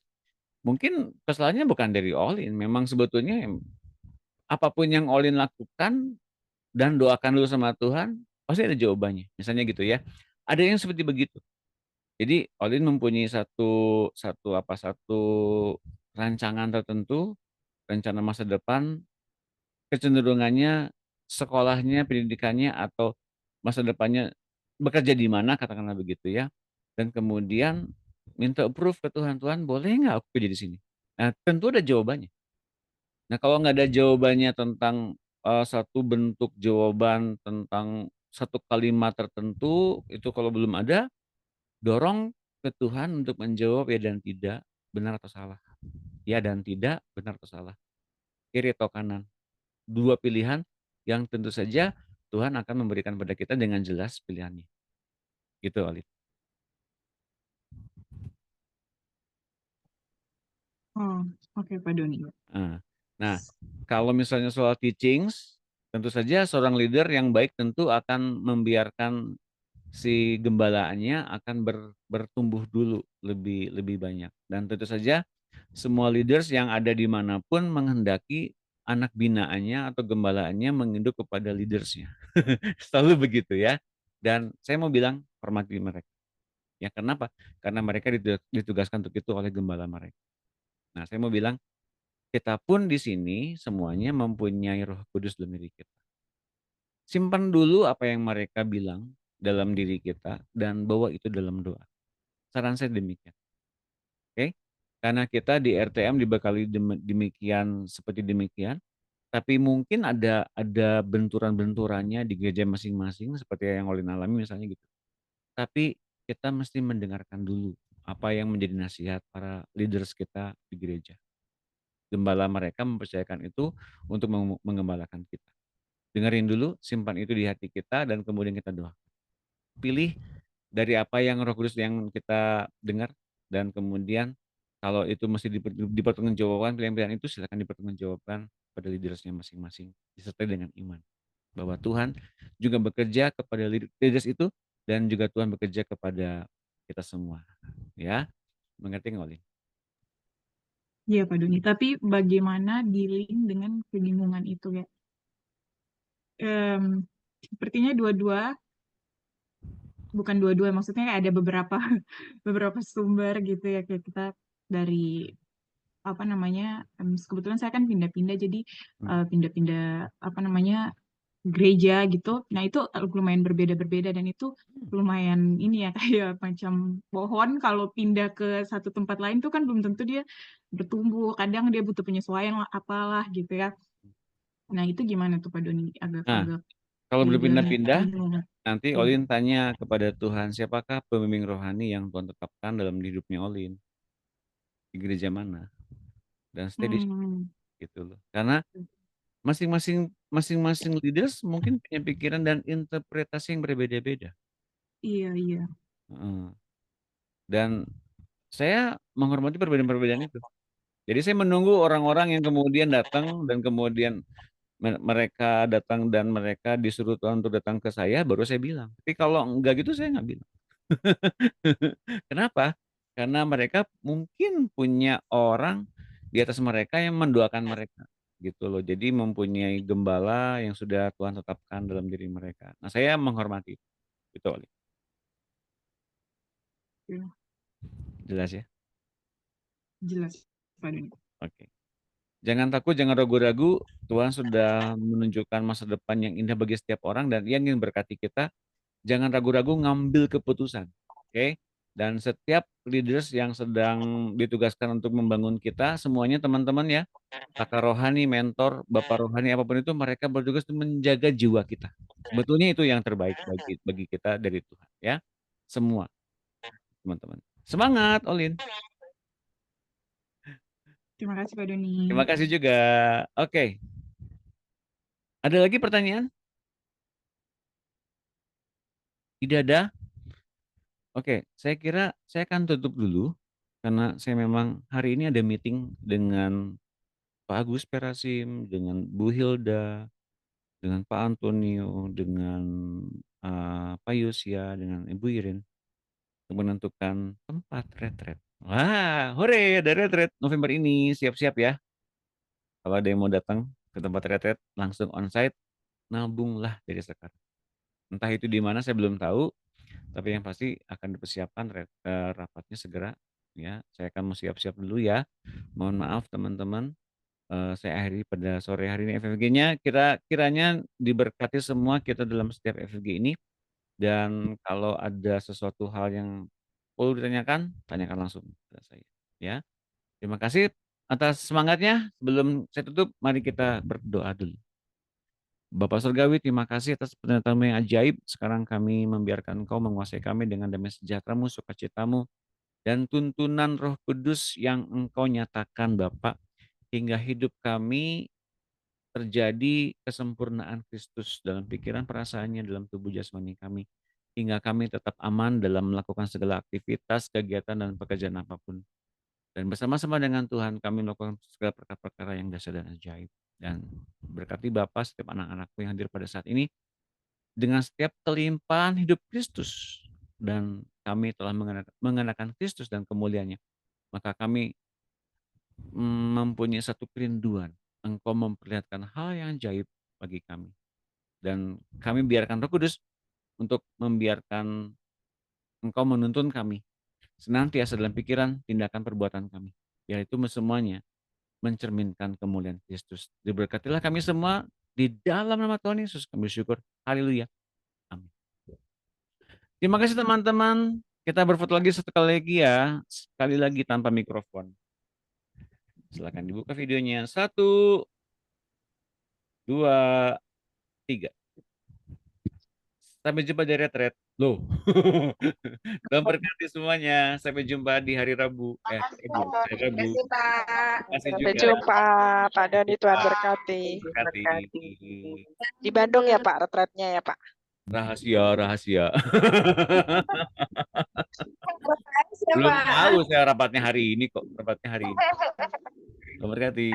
mungkin kesalahannya bukan dari Olin. Memang sebetulnya apapun yang Olin lakukan dan doakan dulu sama Tuhan, pasti ada jawabannya. Misalnya gitu ya. Ada yang seperti begitu. Jadi Olin mempunyai satu satu rancangan tertentu, rencana masa depan, kecenderungannya sekolahnya, pendidikannya atau masa depannya bekerja di mana katakanlah begitu ya. Dan kemudian minta approve ke Tuhan, Tuhan boleh nggak aku kerja di sini? Nah tentu ada jawabannya. Nah kalau nggak ada jawabannya tentang satu bentuk jawaban tentang satu kalimat tertentu, itu kalau belum ada, dorong ke Tuhan untuk menjawab ya dan tidak, benar atau salah. Ya dan tidak, benar atau salah. Kiri atau kanan. Dua pilihan yang tentu saja Tuhan akan memberikan pada kita dengan jelas pilihannya. Gitu, Alif. Oh, oke Pak Doni. Nah, kalau misalnya soal teachings, tentu saja seorang leader yang baik tentu akan membiarkan si gembalaannya akan bertumbuh dulu lebih banyak. Dan tentu saja semua leaders yang ada dimanapun menghendaki anak binaannya atau gembalaannya menginduk kepada leadersnya. Selalu begitu ya. Dan saya mau bilang hormati mereka. Ya kenapa? Karena mereka ditugaskan untuk itu oleh gembala mereka. Nah, saya mau bilang kita pun di sini semuanya mempunyai Roh Kudus dalam diri kita. Simpan dulu apa yang mereka bilang dalam diri kita dan bawa itu dalam doa. Saran saya demikian. Oke? Karena kita di RTM dibekali demikian seperti demikian, tapi mungkin ada benturan-benturannya di gereja masing-masing seperti yang Olin alami misalnya gitu. Tapi kita mesti mendengarkan dulu apa yang menjadi nasihat para leaders kita di gereja. Gembala mereka mempercayakan itu untuk mengembalakan kita. Dengerin dulu, simpan itu di hati kita dan kemudian kita doa. Pilih dari apa yang Roh Kudus yang kita dengar dan kemudian kalau itu mesti dipertanggungjawabkan pilihan-pilihan itu silakan dipertanggungjawabkan pada leadersnya masing-masing disertai dengan iman bahwa Tuhan juga bekerja kepada leaders itu dan juga Tuhan bekerja kepada kita semua. Ya, mengerti nggak, Olin? Iya Pak Doni, tapi bagaimana dealing dengan kebingungan itu ya? Sepertinya bukan dua-dua, maksudnya kayak ada beberapa beberapa sumber gitu ya, kayak kita dari apa namanya, kebetulan saya kan pindah-pindah, jadi pindah-pindah apa namanya gereja gitu. Nah itu lumayan berbeda-berbeda dan itu lumayan ini ya kayak macam pohon kalau pindah ke satu tempat lain tuh kan belum tentu dia bertumbuh. Kadang dia butuh penyesuaian lah, apalah gitu ya. Nah itu gimana tuh Pak Doni? Nah, Agak-agak kalau leadernya berpindah-pindah, bingung. nanti Iya. Olin tanya kepada Tuhan, siapakah pembimbing rohani yang Tuhan tetapkan dalam hidupnya Olin? Di gereja mana? Dan stay di situ, gitu loh. Karena masing-masing leaders mungkin punya pikiran dan interpretasi yang berbeda-beda. Iya. Dan saya menghormati perbedaan-perbedaan itu. Jadi saya menunggu orang-orang yang kemudian datang dan kemudian mereka datang dan mereka disuruh Tuhan untuk datang ke saya, baru saya bilang. Tapi kalau enggak gitu saya nggak bilang. Kenapa? Karena mereka mungkin punya orang di atas mereka yang mendoakan mereka gitu loh. Jadi mempunyai gembala yang sudah Tuhan tetapkan dalam diri mereka. Nah, saya menghormati itu, Oli. Iya. Jelas ya? Jelas, Pak Doni. Oke. Jangan takut, jangan ragu-ragu. Tuhan sudah menunjukkan masa depan yang indah bagi setiap orang dan Ia ingin berkati kita. Jangan ragu-ragu ngambil keputusan. Oke? Dan setiap leaders yang sedang ditugaskan untuk membangun kita, semuanya teman-teman ya, kakak rohani, mentor, bapak rohani, apapun itu, mereka bertugas untuk menjaga jiwa kita. Sebetulnya itu yang terbaik bagi kita dari Tuhan, ya. Semua, teman-teman. Semangat, Olin. Terima kasih Pak Doni. Terima kasih juga. Oke. Ada lagi pertanyaan? Tidak ada? Oke, saya kira saya akan tutup dulu karena saya memang hari ini ada meeting dengan Pak Agus Perasim, dengan Bu Hilda, dengan Pak Antonio, dengan Pak Yosia, dengan Ibu Irin untuk menentukan tempat retret. Wah, hore, ada retret November ini. Siap-siap ya. Kalau ada yang mau datang ke tempat retret langsung onsite, nabunglah dari sekarang. Entah itu di mana saya belum tahu, tapi yang pasti akan dipersiapkan rapatnya segera. Ya, saya akan mau siap-siap dulu ya. Mohon maaf teman-teman. Saya akhiri pada sore hari ini FFG-nya. Kiranya diberkati semua kita dalam setiap FFG ini. Dan kalau ada sesuatu hal yang perlu ditanyakan, tanyakan langsung ke saya. Ya, terima kasih atas semangatnya. Sebelum saya tutup, mari kita berdoa dulu. Bapak Surgawi, terima kasih atas pernyataan yang ajaib. Sekarang kami membiarkan Engkau menguasai kami dengan damai sejahtera-Mu, sukacita-Mu, dan tuntunan Roh Kudus yang Engkau nyatakan, Bapak, hingga hidup kami terjadi kesempurnaan Kristus dalam pikiran perasaannya, dalam tubuh jasmani kami, hingga kami tetap aman dalam melakukan segala aktivitas, kegiatan, dan pekerjaan apapun. Dan bersama-sama dengan Tuhan kami melakukan segala perkara-perkara yang dahsyat dan ajaib. Dan berkati Bapa setiap anak-anakku yang hadir pada saat ini dengan setiap kelimpahan hidup Kristus. Dan kami telah mengenakan Kristus dan kemuliaannya. Maka kami mempunyai satu kerinduan. Engkau memperlihatkan hal yang ajaib bagi kami. Dan kami biarkan Roh Kudus untuk membiarkan Engkau menuntun kami senantiasa dalam pikiran, tindakan, perbuatan kami. Yaitu semuanya mencerminkan kemuliaan Kristus. Diberkatilah kami semua di dalam nama Tuhan Yesus. Kami bersyukur. Haleluya. Amin. Terima kasih teman-teman. Kita berfoto lagi sekali lagi ya. Sekali lagi tanpa mikrofon. Silakan dibuka videonya. 1, 2, 3. Sampai jumpa di retret. Loh. Tuhan berkati semuanya. Sampai jumpa di hari Rabu. Hari Rabu. Terima kasih, Pak. Kasih Sampai juga. jumpa, Pak Doni, Tuhan berkati. Berkati. Di Bandung ya Pak, retretnya ya Pak. Rahasia. Belum tahu saya rapatnya hari ini kok. Rapatnya hari ini. Tuhan berkati.